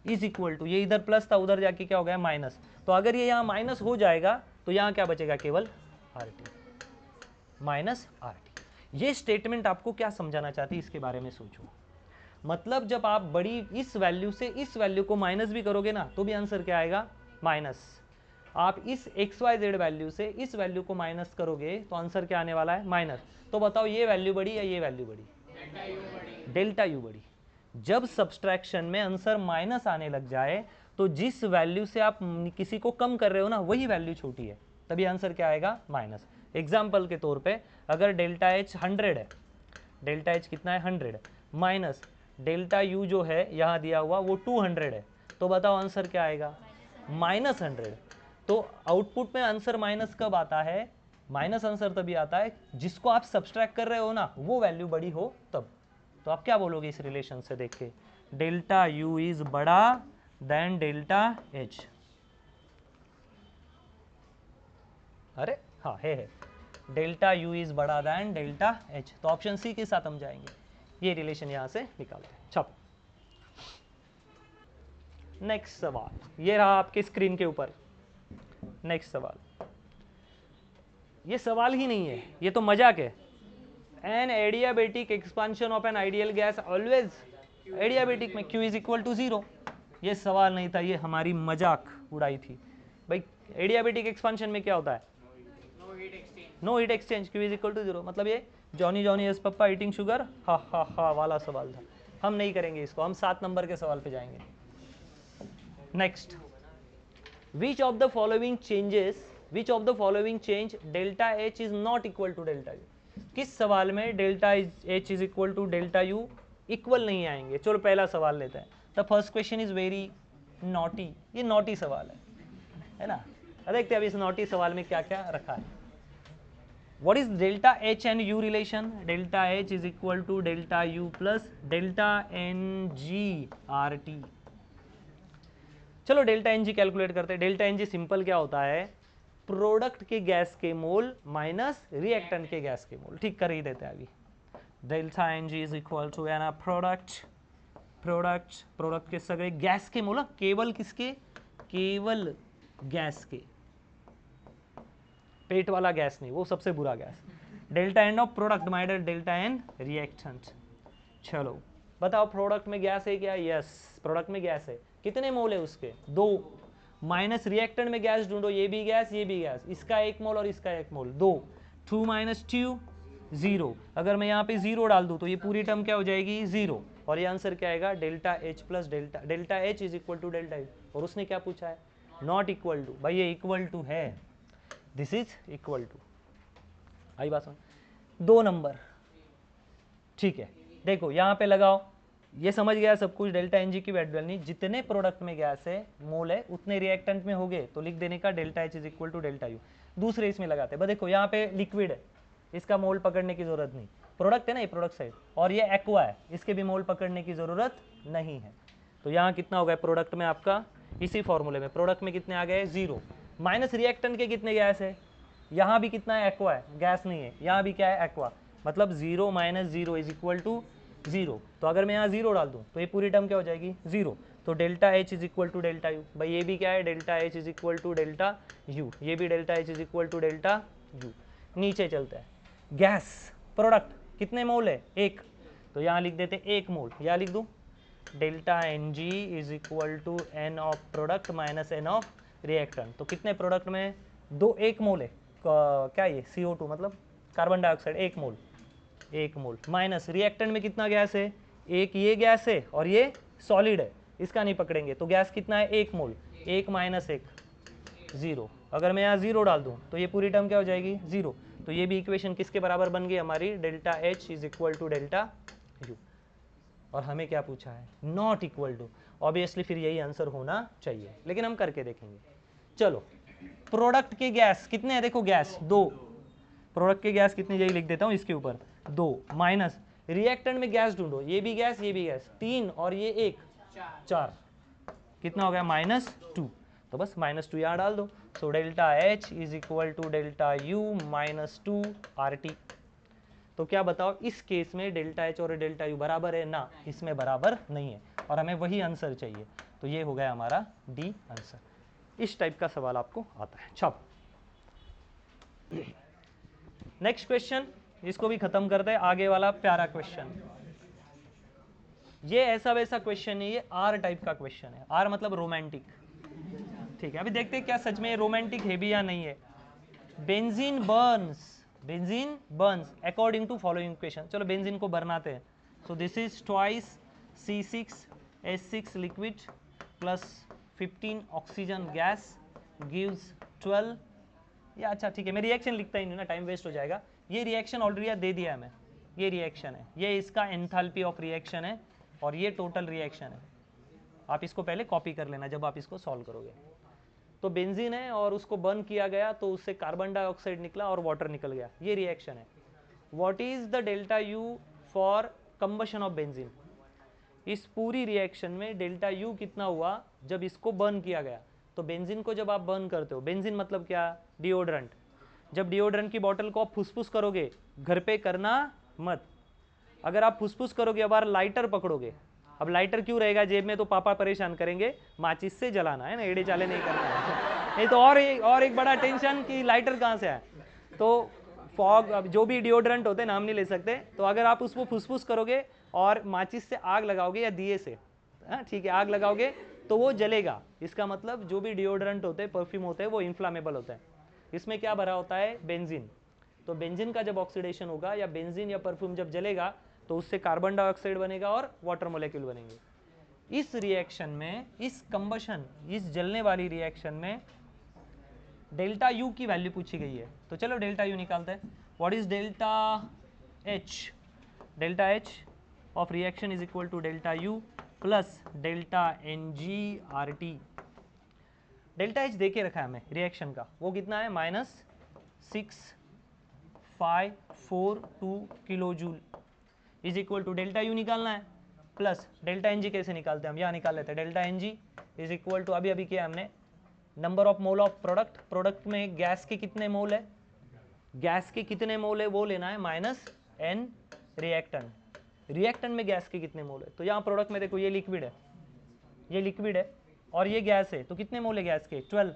is equal to, ये इधर प्लस था उधर जाके क्या हो गया, माइनस. तो अगर ये यहाँ माइनस हो जाएगा तो यहाँ क्या बचेगा, केवल RT, -RT. ये स्टेटमेंट आपको क्या समझाना चाहती है इसके बारे में सोचो. मतलब जब आप बड़ी इस वैल्यू से इस वैल्यू को माइनस भी करोगे ना तो भी आंसर क्या आएगा, माइनस. आप इस XYZ वैल्यू से इस वैल्यू को माइनस करोगे तो आंसर क्या आने वाला है, माइनस. तो बताओ ये वैल्यू बड़ी या ये वैल्यू बड़ी, डेल्टा U बड़ी. जब सब्सट्रैक्शन में आंसर माइनस आने लग जाए तो जिस वैल्यू से आप किसी को कम कर रहे हो ना वही वैल्यू छोटी है, तभी आंसर क्या आएगा, माइनस. एग्जाम्पल के तौर पे अगर डेल्टा H 100 है, डेल्टा H कितना है, 100, माइनस डेल्टा U जो है यहाँ दिया हुआ वो 200 है, तो बताओ आंसर क्या आएगा, -100. तो आउटपुट में आंसर माइनस कब आता है, माइनस आंसर तभी आता है जिसको आप सब्सट्रैक्ट कर रहे हो ना वो वैल्यू बड़ी हो तब. तो आप क्या बोलोगे इस रिलेशन से देख के, डेल्टा U इज बड़ा देन डेल्टा H. अरे हाँ है, डेल्टा U इज बड़ा देन डेल्टा H. तो ऑप्शन सी के साथ हम जाएंगे. ये रिलेशन यहां से निकालते हैं. छप. नेक्स्ट सवाल ये रहा आपके स्क्रीन के ऊपर. नेक्स्ट सवाल, ये सवाल ही नहीं है, ये तो मजाक है। An adiabatic expansion of an ideal gas always adiabatic में Q इज इक्वल टू 0। ये सवाल नहीं था, ये हमारी मजाक उड़ाई थी भाई। एडियाबेटिक एक्सपांशन में क्या होता है? No heat exchange, Q is equal to 0। मतलब ये Johnny Johnny yes papa eating sugar ha ha हा वाला सवाल था। हम नहीं करेंगे इसको, हम 7 नंबर के सवाल पे जाएंगे। Next, which of the following changes, which of the following change delta H is not equal to delta U? किस सवाल में delta H is equal to delta U equal नहीं आएंगे? चलो पहला सवाल लेते हैं। The first question is very naughty, ये नॉटी सवाल है ना। देखते हैं अब इस नॉटी सवाल में क्या क्या रखा है। What is delta H and U relation? Delta H is equal to delta U plus delta NG RT। चलो डेल्टा एन जी कैलकुलेट करते हैं। डेल्टा एन जी सिंपल क्या होता है? प्रोडक्ट के गैस के मोल माइनस रिएक्टेंट के गैस के मोल। ठीक कर ही देते हैं अभी। Delta N G is equal to है ना प्रोडक्ट के सगळे गैस के मोल, केवल किसके? केवल गैस के, पेट वाला गैस नहीं, वो सबसे बुरा gas. Delta N of product minus delta N reactant. चलो बताओ प्रोडक्ट में गैस है क्या? यस, प्रोडक्ट में गैस है। कितने मोल है उसके? 2। माइनस रिएक्टेंट में गैस ढूंढो, ये भी गैस ये भी गैस, इसका 1 मोल और इसका 1 मोल, 2। 2 माइनस 2 0। अगर मैं यहाँ पे 0 डाल दूँ तो ये पूरी टर्म क्या हो जाएगी? 0। और ये आंसर क्या आएगा? Delta H plus delta H is equal to delta U. और उसने क्या पूछा है? Not equal to. भाई ये इक्वल टू है, दिस इज इक्वल टू। आई बात समझ? 2 नंबर, ठीक है। देखो यहाँ पे लगाओ, ये समझ गया सब कुछ। डेल्टा एन जी की वैल्यू नहीं, जितने प्रोडक्ट में गैस है मोल है उतने रिएक्टेंट में हो गए, तो लिख देने का delta H is equal to delta U. दूसरे इसमें लगाते हैं, बस देखो यहाँ पे लिक्विड है, इसका मोल पकड़ने की जरूरत नहीं। प्रोडक्ट है ना, ये प्रोडक्ट साइड, और ये एक्वा है, इसके भी मोल पकड़ने की जरूरत नहीं है। तो यहाँ कितना हो गया प्रोडक्ट में आपका? इसी फॉर्मूले में प्रोडक्ट में कितने आ गए? 0। माइनस रिएक्टेंट के कितने गैस है? यहाँ भी कितना है? एक्वा है, गैस नहीं है। यहाँ भी क्या है? एक्वा। मतलब 0 माइनस 0 इज इक्वल टू 0। तो अगर मैं यहाँ 0 डाल दूँ तो ये पूरी टर्म क्या हो जाएगी? 0। तो delta H is equal to delta U. भाई ये भी क्या है? Delta H is equal to delta U. ये भी delta H is equal to delta U. नीचे चलता है, गैस प्रोडक्ट कितने मोल है? 1। तो यहाँ लिख देते 1 मोल। यहाँ लिख दूँ delta N G is equal to N of product minus N of reactant. तो कितने प्रोडक्ट में? 1 मोल है। क्या ये? CO2 मतलब कार्बन डाइऑक्साइड, 1 मोल। 1 मोल माइनस रिएक्टेंट में कितना गैस है? 1 ये गैस है और ये सॉलिड है, इसका नहीं पकड़ेंगे। तो गैस कितना है? 1 मोल। 1 माइनस 1 0। अगर मैं यहाँ 0 डाल दूँ तो ये पूरी टर्म क्या हो जाएगी? 0। तो ये भी इक्वेशन किसके बराबर बन गई हमारी? Delta H is equal to delta U. और हमें क्या पूछा है? Not equal to. ऑब्वियसली फिर यही आंसर होना चाहिए, लेकिन हम करके देखेंगे। चलो प्रोडक्ट के गैस कितने हैं? देखो गैस 2, प्रोडक्ट के गैस कितने? यही लिख देता हूँ इसके ऊपर 2। माइनस रिएक्टेंट में गैस ढूंढो, ये भी गैस ये भी गैस, 3 और ये 1 4। कितना हो गया? -2। तो बस -2 यहाँ डाल दो। So delta H is equal to delta U minus 2 RT। तो क्या बताओ, इस केस में डेल्टा एच और डेल्टा यू बराबर है ना? इसमें बराबर नहीं है, और हमें वही आंसर चाहिए। तो ये हो गया हमारा डी आंसर। इस टाइप का सवाल आपको आता है। छाप नेक्स्ट क्वेश्चन, इसको भी खत्म करते हैं। आगे वाला प्यारा क्वेश्चन, ये ऐसा वैसा क्वेश्चन नहीं, ये आर टाइप का क्वेश्चन है। आर मतलब रोमांटिक, ठीक है। अभी देखते हैं क्या सच में रोमांटिक है भी या नहीं है। Benzene burns according to following equation. चलो बेंजीन को बनाते हैं। So this is twice C6H6 liquid plus 15 oxygen gas gives 12। या अच्छा ठीक है, मैं रिएक्शन लिखता ही नहीं ना, टाइम वेस्ट हो जाएगा। ये रिएक्शन ऑलरेडी दे दिया है मैं, ये रिएक्शन है, ये इसका एंथैल्पी ऑफ रिएक्शन है, और ये टोटल रिएक्शन है। आप इसको पहले कॉपी कर लेना जब आप इसको सॉल्व करोगे। तो बेंजीन है और उसको बर्न किया गया तो उससे कार्बन डाइऑक्साइड निकला और वाटर निकल गया, ये रिएक्शन है। What is the delta U for combustion of benzene? इस पूरी रिएक्शन में डेल्टा यू कितना हुआ जब इसको बर्न किया गया? तो बेंजीन को जब आप बर्न करते हो, बेंजीन मतलब क्या? डिओड्रेंट। जब डिओड्रेंट की बोतल को आप फुसफुस करोगे, घर पे करना मत। अगर आप फुसफुस करोगे, अब लाइटर पकड़ोगे, अब लाइटर क्यों रहेगा जेब में? तो पापा परेशान करेंगे, माचिस से जलाना है ना, एड़े चाले नहीं करना है। नहीं तो और एक बड़ा टेंशन कि लाइटर कहाँ से आए। तो फॉग, अब जो भी डिओड्रेंट होते हैं नाम नहीं ले सकते, तो अगर आप उसको फुसफुस करोगे और माचिस से आग लगाओगे या दिए से, ठीक है, आग लगाओगे तो वो जलेगा। इसका मतलब जो भी डिओड्रेंट होते हैं, परफ्यूम होते हैं, वो इन्फ्लामेबल होते हैं। इसमें क्या भरा होता है? बेंजीन। तो बेंजीन का जब ऑक्सीडेशन होगा या बेंजीन या परफ्यूम जब जलेगा तो उससे कार्बन डाइऑक्साइड बनेगा और वाटर मोलेक्यूल बनेंगे। इस रिएक्शन में, इस कंबशन, इस जलने वाली रिएक्शन में डेल्टा यू की वैल्यू पूछी गई है। तो चलो डेल्टा यू निकालते हैं। What is delta H? Delta H of reaction is equal to delta U plus delta N G R T. Delta H देके रखा है हमें रिएक्शन का, वो कितना है? -6542 kilo joule is equal to delta U निकालना है प्लस डेल्टा एन जी। कैसे निकालते हैं हम? यहाँ निकाल लेते हैं। Delta N G is equal to, अभी किया हमने, number of mole of product. Product में गैस के कितने मोल है, गैस के कितने मोल है वो लेना है, माइनस एन रिएक्टेंट। रिएक्टेंट में गैस के कितने मोल है? तो यहाँ प्रोडक्ट में देखो ये लिक्विड है, ये लिक्विड है और ये गैस है, तो कितने मोल है गैस के? 12।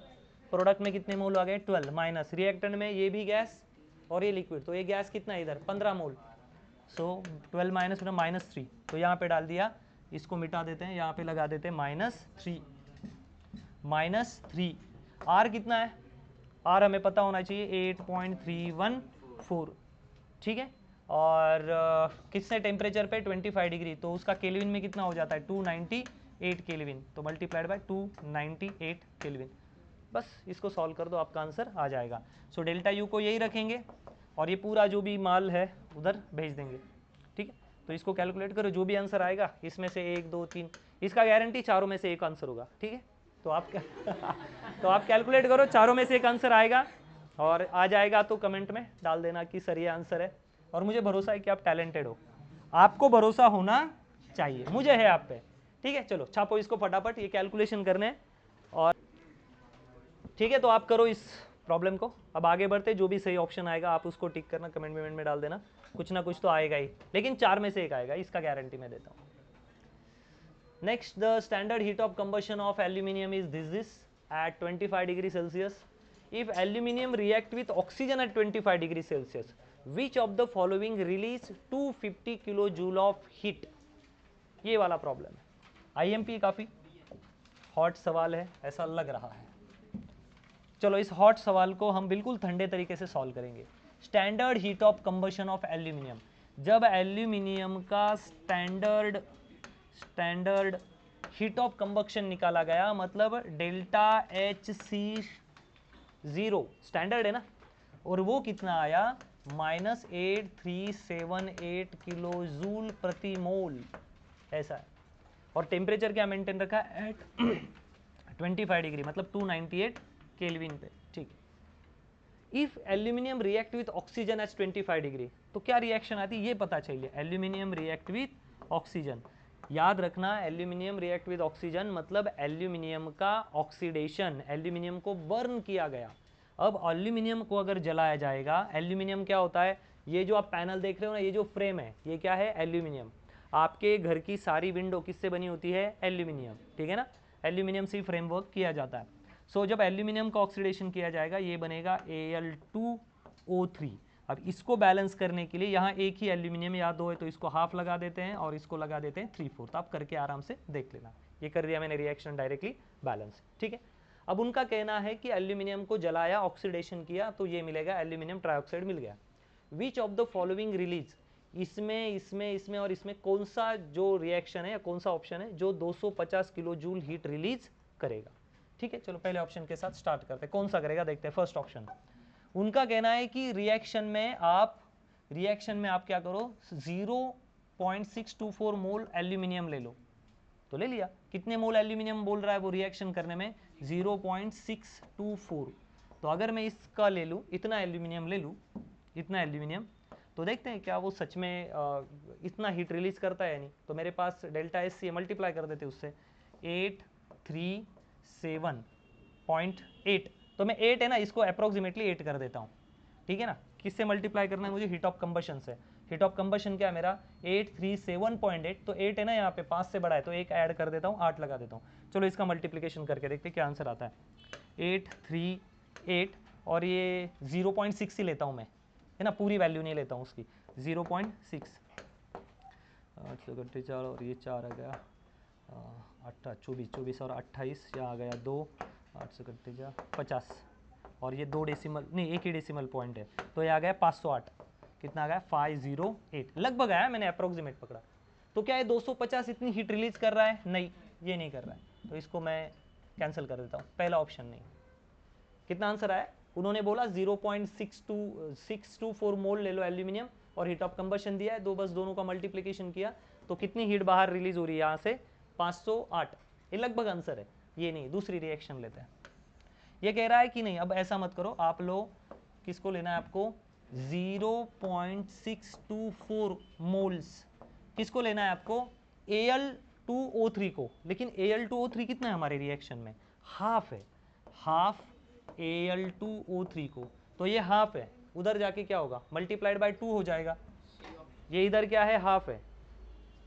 प्रोडक्ट में कितने मोल आ गए? 12 माइनस रिएक्टेंट में ये भी गैस और ये लिक्विड, तो ये गैस कितना है इधर? 15 मोल। सो 12 माइनस -3, तो यहाँ पे डाल दिया, इसको मिटा देते हैं, यहाँ पे लगा देते हैं -3। आर कितना है? आर हमें पता होना चाहिए 8.314, ठीक है। और किसने टेम्परेचर पे? 25 डिग्री, तो उसका केल्विन में कितना हो जाता है? 298 केल्विन, तो मल्टीप्लाइड बाय 298 केल्विन। बस इसको सॉल्व कर दो, आपका आंसर आ जाएगा। सो डेल्टा यू को यही रखेंगे और ये पूरा जो भी माल है उधर भेज देंगे, ठीक है। तो इसको कैलकुलेट करो, जो भी आंसर आएगा इसमें से 1 2 3, इसका गारंटी चारों में से एक आंसर होगा, ठीक है। तो आप तो आप कैलकुलेट करो, चारों में से एक आंसर आएगा और आ जाएगा तो कमेंट में डाल देना कि सर ये आंसर है। और मुझे भरोसा है कि आप टैलेंटेड हो, आपको भरोसा होना चाहिए, मुझे है आप पे, ठीक है। चलो छापो इसको फटाफट, ये कैलकुलेशन करने और ठीक है। तो आप करो इस प्रॉब्लम को, अब आगे बढ़ते। जो भी सही ऑप्शन आएगा आप उसको टिक करना, कमेंट में डाल देना, कुछ ना कुछ तो आएगा ही, लेकिन 4 में से एक आएगा, इसका गारंटी मैं देता हूँ। Next, the standard heat of combustion of aluminium is this at 25 degree Celsius. If aluminium react with oxygen at 25 degree Celsius, which of the following release 250 kilojoule of heat? ये वाला प्रॉब्लम है, IMP काफी hot सवाल है ऐसा लग रहा है। चलो इस हॉट सवाल को हम बिल्कुल ठंडे तरीके से सॉल्व करेंगे। Standard heat of combustion of aluminium, जब एल्यूमिनियम का स्टैंडर्ड हीट ऑफ कंबक्शन निकाला गया, मतलब डेल्टा एच सी 0 स्टैंडर्ड है ना, और वो कितना आया? -8378 किलो जूल प्रति मोल, ऐसा है। और टेम्परेचर क्या मेंटेन रखा है? एट 25 डिग्री, मतलब 298 केल्विन पे, ठीक। If aluminium react with oxygen at 25 degree, तो क्या रिएक्शन आती है ये पता चाहिए। एल्यूमिनियम रिएक्ट विथ ऑक्सीजन, याद रखना, एल्यूमिनियम रिएक्ट विद ऑक्सीजन मतलब एल्यूमिनियम का ऑक्सीडेशन, एल्यूमिनियम को बर्न किया गया। अब एल्यूमिनियम को अगर जलाया जाएगा, एल्यूमिनियम क्या होता है? ये जो आप पैनल देख रहे हो ना, ये जो फ्रेम है ये क्या है? एल्यूमिनियम। आपके घर की सारी विंडो किससे बनी होती है? एल्यूमिनियम, ठीक है ना। एल्यूमिनियम से फ्रेमवर्क किया जाता है। सो जब एल्यूमिनियम का ऑक्सीडेशन किया जाएगा, ये बनेगा Al2O3। अब इसको बैलेंस करने के लिए यहाँ एक ही एल्यूमिनियम या दो है, तो इसको हाफ लगा देते हैं और इसको लगा देते हैं 3/4। आप करके आराम से देख लेना, ये कर दिया मैंने, रिएक्शन डायरेक्टली बैलेंस, ठीक है। अब उनका कहना है कि एल्यूमिनियम को जलाया, ऑक्सीडेशन किया, तो ये मिलेगा, एल्यूमिनियम ट्राइऑक्साइड मिल गया। विच ऑफ द फॉलोइंग रिलीज, इसमें इसमें इसमें और इसमें कौन सा जो रिएक्शन है या कौन सा ऑप्शन है जो 250 किलो जूल हीट रिलीज करेगा, ठीक है। चलो पहले ऑप्शन के साथ स्टार्ट करते हैं, कौन सा करेगा देखते हैं। फर्स्ट ऑप्शन, उनका कहना है कि रिएक्शन में आप क्या करो, 0.624 मोल एल्यूमिनियम ले लो। तो ले लिया, कितने मोल एल्यूमिनियम बोल रहा है वो रिएक्शन करने में? 0.624। तो अगर मैं इसका ले लूँ, इतना एल्यूमिनियम ले लूँ, इतना एल्यूमिनियम, तो देखते हैं क्या वो सच में इतना हीट रिलीज करता है या नहीं। तो मेरे पास डेल्टा एस सी मल्टीप्लाई कर देते उससे, 837.8, तो मैं 8 है ना, इसको अप्रोक्सीमेटली 8 कर देता हूँ, ठीक है ना। किससे मल्टीप्लाई करना है मुझे? हीट ऑफ कंबशन से। हीट ऑफ कंबशन क्या है मेरा 837.8, तो 8 है ना यहाँ पे, 5 से बड़ा है तो एक ऐड कर देता हूँ, 8 लगा देता हूँ। चलो इसका मल्टीप्लिकेशन करके देखते हैं क्या आंसर आता है। 838 और ये 0.6 ही लेता हूँ मैं, है ना, पूरी वैल्यू नहीं लेता हूँ उसकी, 0.6। 8 और ये 4 आ गया 24 और 28, यहाँ आ गया 2, 8 से 50 और ये 2 डेसिमल नहीं, एक ही डेसिमल पॉइंट है, तो ये आ गया 508। कितना आ गया 508, लगभग आया, मैंने अप्रोक्सीमेट पकड़ा। तो क्या है 250 इतनी हीट रिलीज कर रहा है? नहीं, ये नहीं कर रहा है, तो इसको मैं कैंसिल कर देता हूँ, पहला ऑप्शन नहीं। कितना आंसर आया? उन्होंने बोला 0.624 मोल ले लो एल्यूमिनियम और हीट ऑफ कंबशन दिया है, बस दोनों का मल्टीप्लिकेशन किया तो कितनी हीट बाहर रिलीज हो रही है यहाँ से? 508। ये लगभग आंसर है, ये नहीं। दूसरी रिएक्शन लेते हैं। ये कह रहा है कि नहीं, अब ऐसा मत करो आप लोग, किसको लेना है आपको? 0.624 मोल्स किसको लेना है आपको? Al2O3 को। लेकिन Al2O3 कितना है हमारे रिएक्शन में? हाफ है, हाफ Al2O3 को, तो ये हाफ है, उधर जाके क्या होगा? मल्टीप्लाइड बाय 2 हो जाएगा। ये इधर क्या है? हाफ है,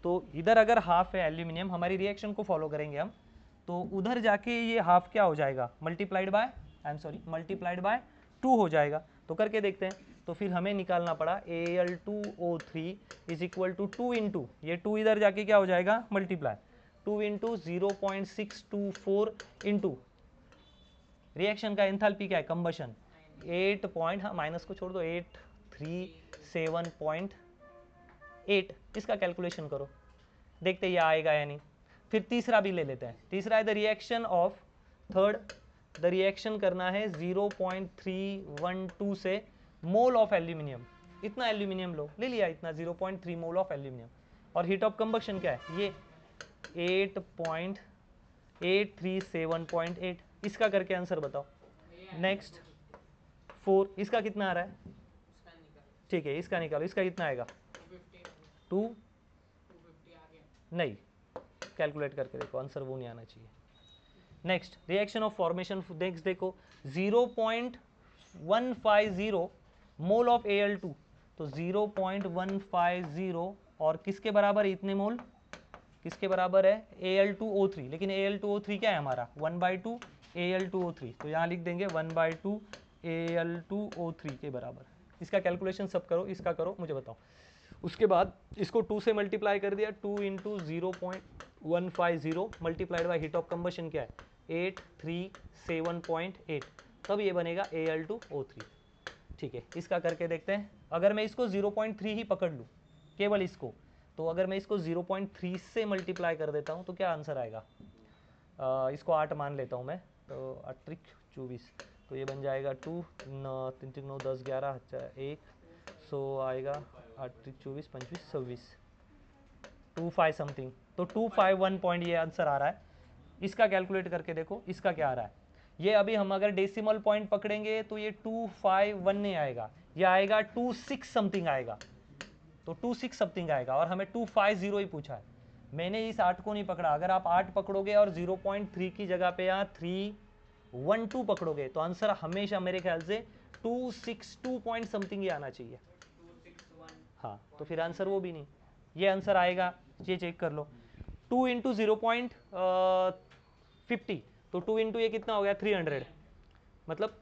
तो इधर अगर हाफ है एल्यूमिनियम, हमारी रिएक्शन को फॉलो करेंगे हम, तो उधर जाके ये हाफ क्या हो जाएगा? मल्टीप्लाइड बाय, मल्टीप्लाइड बाय 2 हो जाएगा। तो करके देखते हैं। तो फिर हमें निकालना पड़ा Al2O3 is equal to 2 into, ये 2 इधर जाके क्या हो जाएगा? मल्टीप्लाई, 2 इंटू 0.624 इंटू रिएक्शन का एंथैल्पी क्या है? कंबशन 8 पॉइंट, हाँ माइनस को छोड़ दो, 837.8। इसका कैलकुलेशन करो, देखते ये आएगा या नहीं। फिर तीसरा भी ले लेते हैं। तीसरा है the reaction of third, the reaction करना है 0.312 से मोल ऑफ एल्यूमिनियम। इतना एल्यूमिनियम लो, ले लिया इतना, 0.3 मोल ऑफ एल्यूमिनियम। और हीट ऑफ कंबक्शन क्या है? ये 8.837.8। इसका करके आंसर बताओ। नेक्स्ट 4, इसका कितना आ रहा है? ठीक है, इसका निकालो, इसका कितना आएगा? 2 नहीं, कैलकुलेट करके देखो, आंसर वो नहीं आना चाहिए। Next reaction of formation, next देखो 0.150 मोल ऑफ Al2, तो 0.150 और किसके बराबर है? इतने मोल किसके बराबर है? Al2O3। लेकिन Al2O3 क्या है हमारा? 1/2 Al2O3, तो यहाँ लिख देंगे 1/2 Al2O3 के बराबर। इसका कैलकुलेशन सब करो, इसका करो, मुझे बताओ। उसके बाद इसको 2 से मल्टीप्लाई कर दिया, 2 into 0.150 multiplied by heat of combustion क्या है? 837.8, तब ये बनेगा Al2O3। ठीक है, इसका करके देखते हैं। अगर मैं इसको 0.3 ही पकड़ लूँ, केवल इसको, तो अगर मैं इसको 0.3 से मल्टीप्लाई कर देता हूँ तो क्या आंसर आएगा? इसको 8 मान लेता हूँ मैं, तो 8 त्रिक 24, तो ये बन जाएगा 2 3 3 9 10 11 1 100 आएगा 8 त्रिक 24 25 26 25 समथिंग, तो 251 पॉइंट ये आंसर आ रहा है। इसका कैलकुलेट करके देखो, इसका क्या आ रहा है? ये अभी हम अगर डेसिमल पॉइंट पकड़ेंगे तो ये 251 नहीं आएगा, ये आएगा 26 समथिंग आएगा, तो 26 समथिंग आएगा, और हमें 250 ही पूछा है। मैंने इस 8 को नहीं पकड़ा। अगर आप 8 पकड़ोगे और 0.3 की जगह पे यहाँ 312 पकड़ोगे तो आंसर हमेशा मेरे ख्याल से 262 पॉइंट समथिंग ही आना चाहिए। हाँ, तो फिर आंसर वो भी नहीं, ये आंसर आएगा, ये चेक कर लो। 2 इंटू 0.50, तो 2 इंटू ये कितना हो गया? 300, मतलब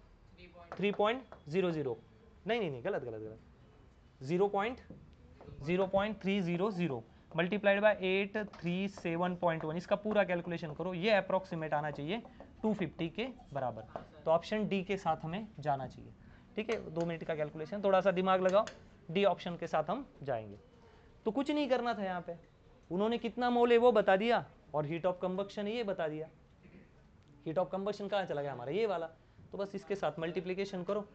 3.00, नहीं गलत 0.300 मल्टीप्लाइड बाय 837.1। इसका पूरा कैलकुलेशन करो, ये अप्रॉक्सीमेट आना चाहिए 250 के बराबर, तो ऑप्शन डी के साथ हमें जाना चाहिए। ठीक है, 2 मिनट का कैलकुलेशन, थोड़ा सा दिमाग लगाओ, डी ऑप्शन के साथ हम जाएंगे। तो कुछ नहीं करना था यहाँ पे, उन्होंने कितना मोल है वो बता दिया और हीट ऑफ कंबक्शन ये बता दिया। हीट ऑफ कंबक्शन कहाँ चला गया हमारा? ये वाला, तो बस इसके साथ मल्टीप्लिकेशन करो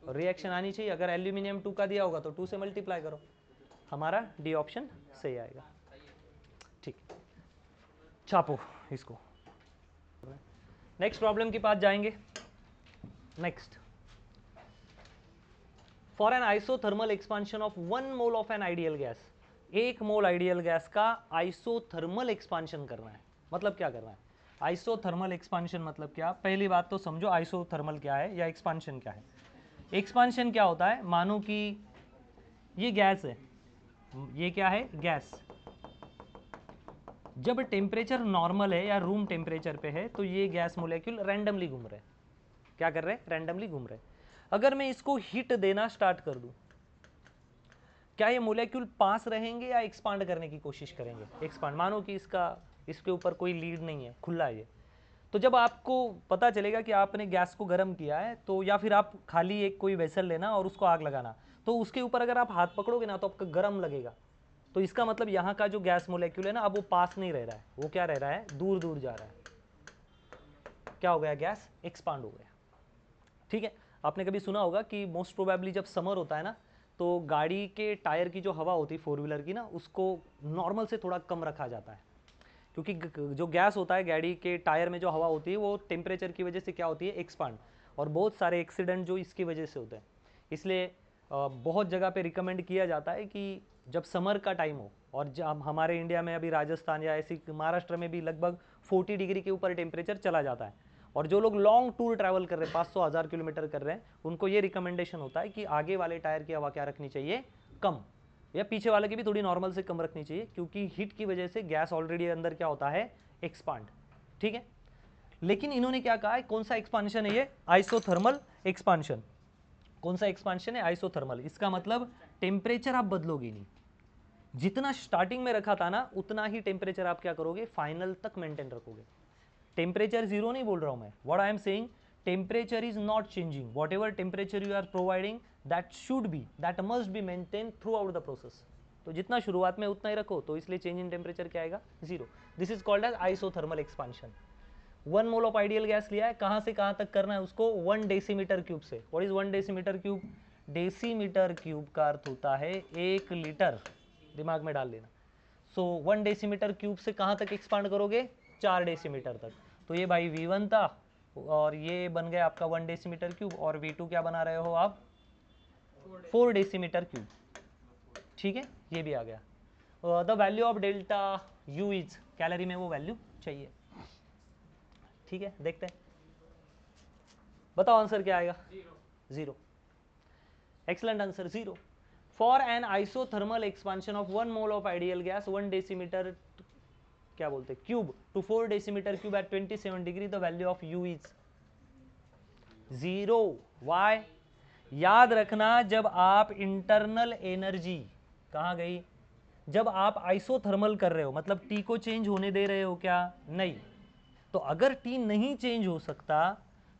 और रिएक्शन आनी चाहिए। अगर एल्यूमिनियम 2 का दिया होगा तो 2 से मल्टीप्लाई करो, हमारा डी ऑप्शन सही आएगा। ठीक, छापो इसको। नेक्स्ट प्रॉब्लम के पास जाएंगे। Next, for an isothermal expansion of 1 mole of an ideal gas, 1 mole ideal gas का आइसोथर्मल एक्सपांशन करना है। मतलब क्या करना है? आइसोथर्मल एक्सपांशन मतलब क्या? पहली बात तो समझो आइसोथर्मल क्या है या एक्सपांशन क्या है। एक्सपांशन क्या होता है? मानो कि ये गैस है, ये क्या है, गैस। जब टेम्परेचर नॉर्मल है या रूम टेम्परेचर पे है तो ये गैस मोलेक्यूल रैंडमली घूम रहे हैं। क्या कर रहे हैं, रैंडमली घूम रहे हैं। अगर मैं इसको हीट देना स्टार्ट कर दूं, क्या ये मोलेक्यूल पास रहेंगे या एक्सपांड करने की कोशिश करेंगे, एक्सपांड। मानो कि इसके ऊपर कोई लीड नहीं है, खुला है ये, तो जब आपको पता चलेगा कि आपने गैस को गर्म किया है, तो या फिर आप खाली एक कोई वेसल लेना और उसको आग लगाना, तो उसके ऊपर अगर आप हाथ पकड़ोगे ना तो आपका गर्म लगेगा। तो इसका मतलब यहाँ का जो गैस मोलेक्यूल है ना, अब वो पास नहीं रह रहा है, वो क्या रह रहा है, दूर दूर जा रहा है। क्या हो गया, गैस एक्सपांड हो गया। ठीक है, आपने कभी सुना होगा कि मोस्ट प्रोबेबली जब समर होता है ना, तो गाड़ी के टायर की जो हवा होती है फोर व्हीलर की ना, उसको नॉर्मल से थोड़ा कम रखा जाता है, क्योंकि जो गैस होता है गाड़ी के टायर में जो हवा होती है वो टेम्परेचर की वजह से क्या होती है, एक्सपांड। और बहुत सारे एक्सीडेंट जो इसकी वजह से होते हैं। इसलिए बहुत जगह पे रिकमेंड किया जाता है कि जब समर का टाइम हो, और जब हमारे इंडिया में अभी राजस्थान या ऐसी महाराष्ट्र में भी लगभग 40 डिग्री के ऊपर टेम्परेचर चला जाता है, और जो लोग लॉन्ग टूर ट्रैवल कर रहे हैं, 500-1000 किलोमीटर कर रहे हैं, उनको ये रिकमेंडेशन होता है कि आगे वाले टायर की हवा क्या रखनी चाहिए, कम, या पीछे वाले की भी थोड़ी नॉर्मल से कम रखनी चाहिए, क्योंकि हीट की वजह से गैस ऑलरेडी अंदर क्या होता है, एक्सपांड। ठीक है, लेकिन इन्होंने क्या कहा है, कौन सा एक्सपांशन है ये, आइसोथर्मल एक्सपांशन। कौन सा एक्सपांशन है, आइसोथर्मल। इसका मतलब टेम्परेचर आप बदलोगे नहीं, जितना स्टार्टिंग में रखा था ना उतना ही टेम्परेचर आप क्या करोगे, फाइनल तक मेंटेन रखोगे। टेम्परेचर जीरो नहीं बोल रहा हूं मैं, what I am saying, temperature is not changing, whatever temperature you are providing that should be, that must be maintain throughout the process. तो जितना शुरुआत में उतना ही रखो, तो इसलिए चेंज इन टेम्परेचर क्या आएगा, zero. This is called as isothermal expansion. 1 mole of ideal gas लिया है, कहां से कहां तक करना है उसको, 1 डेसीमीटर क्यूब से। What is 1 decimetre cube, decimetre cube का अर्थ होता है 1 लीटर, दिमाग में डाल लेना। सो 1 डेसीमीटर क्यूब से कहां तक एक्सपांड करोगे, 4 डेसीमीटर तक। तो ये भाई V1 था, और ये बन गया आपका 1 डेसीमीटर क्यूब, और V2 क्या बना रहे हो आप, 4 डेसीमीटर क्यूब। ठीक है, ये भी आ गया। The value of delta U is, calorie में वो वैल्यू चाहिए। ठीक है, देखते हैं, बताओ आंसर क्या आएगा, zero. Excellent answer, zero. For an isothermal expansion of 1 mole of ideal gas 1 decimetre क्या बोलते हैं cube to 4 decimetre cube at 27 degree, the value of U is zero. Why, याद रखना, जब आप इंटरनल एनर्जी, कहां गई, जब आप आइसोथर्मल कर रहे हो मतलब T को चेंज होने दे रहे हो क्या, नहीं। तो अगर T नहीं चेंज हो सकता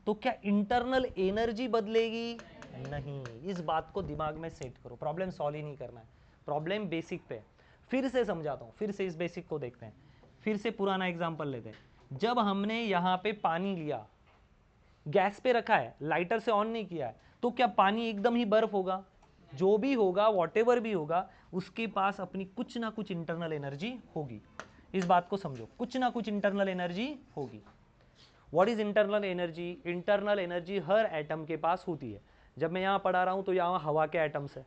तो क्या इंटरनल एनर्जी बदलेगी, नहीं। इस बात को दिमाग में सेट करो, प्रॉब्लम सॉल्व ही नहीं करना है, प्रॉब्लम बेसिक पे। फिर से समझाता हूं, फिर से इस बेसिक को देखते हैं, फिर से पुराना एग्जांपल लेते हैं। जब हमने यहां पे पानी लिया, गैस पे रखा है, लाइटर से ऑन नहीं किया है, तो क्या पानी एकदम ही बर्फ होगा, जो भी होगा वॉटेवर भी होगा, उसके पास अपनी कुछ ना कुछ इंटरनल एनर्जी होगी। इस बात को समझो, कुछ ना कुछ इंटरनल एनर्जी होगी। What is internal energy, internal energy her atom के पास होती है। जब मैं यहाँ पढ़ा रहा हूँ तो यहाँ हवा के एटम्स है,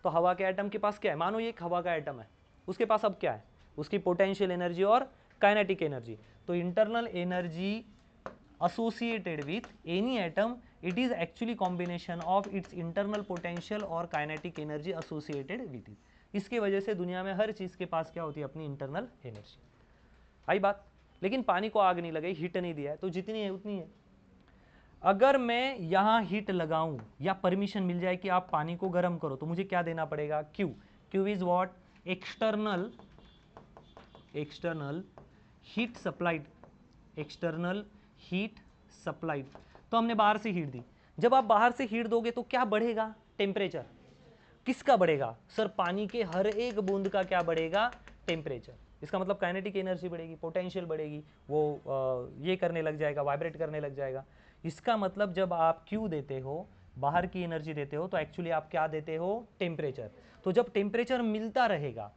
तो हवा के एटम के पास क्या है, मानो ये एक हवा का एटम है, उसके पास अब क्या है, उसकी पोटेंशियल एनर्जी और काइनेटिक एनर्जी। तो internal energy associated with any atom, it is actually combination of its internal potential और kinetic energy associated with it. इसके वजह से दुनिया में हर चीज़ के पास क्या होती है, अपनी इंटरनल एनर्जी। आई बात, लेकिन पानी को आग नहीं लगाई, हीट नहीं दिया है, तो जितनी है उतनी है। अगर मैं यहाँ हीट लगाऊं या परमिशन मिल जाए कि आप पानी को गर्म करो, तो मुझे क्या देना पड़ेगा, Q। Q is what, external heat supplied, external heat supplied. तो हमने बाहर से हीट दी, जब आप बाहर से हीट दोगे तो क्या बढ़ेगा, टेम्परेचर। किसका बढ़ेगा सर, पानी के हर एक बूंद का क्या बढ़ेगा, टेम्परेचर। इसका मतलब काइनेटिक एनर्जी बढ़ेगी, पोटेंशियल बढ़ेगी, वो ये करने लग जाएगा, वाइब्रेट करने लग जाएगा। इसका मतलब जब आप Q देते हो, बाहर की एनर्जी देते हो, तो एक्चुअली आप क्या देते हो, टेम्परेचर। तो जब टेम्परेचर मिलता रहेगा,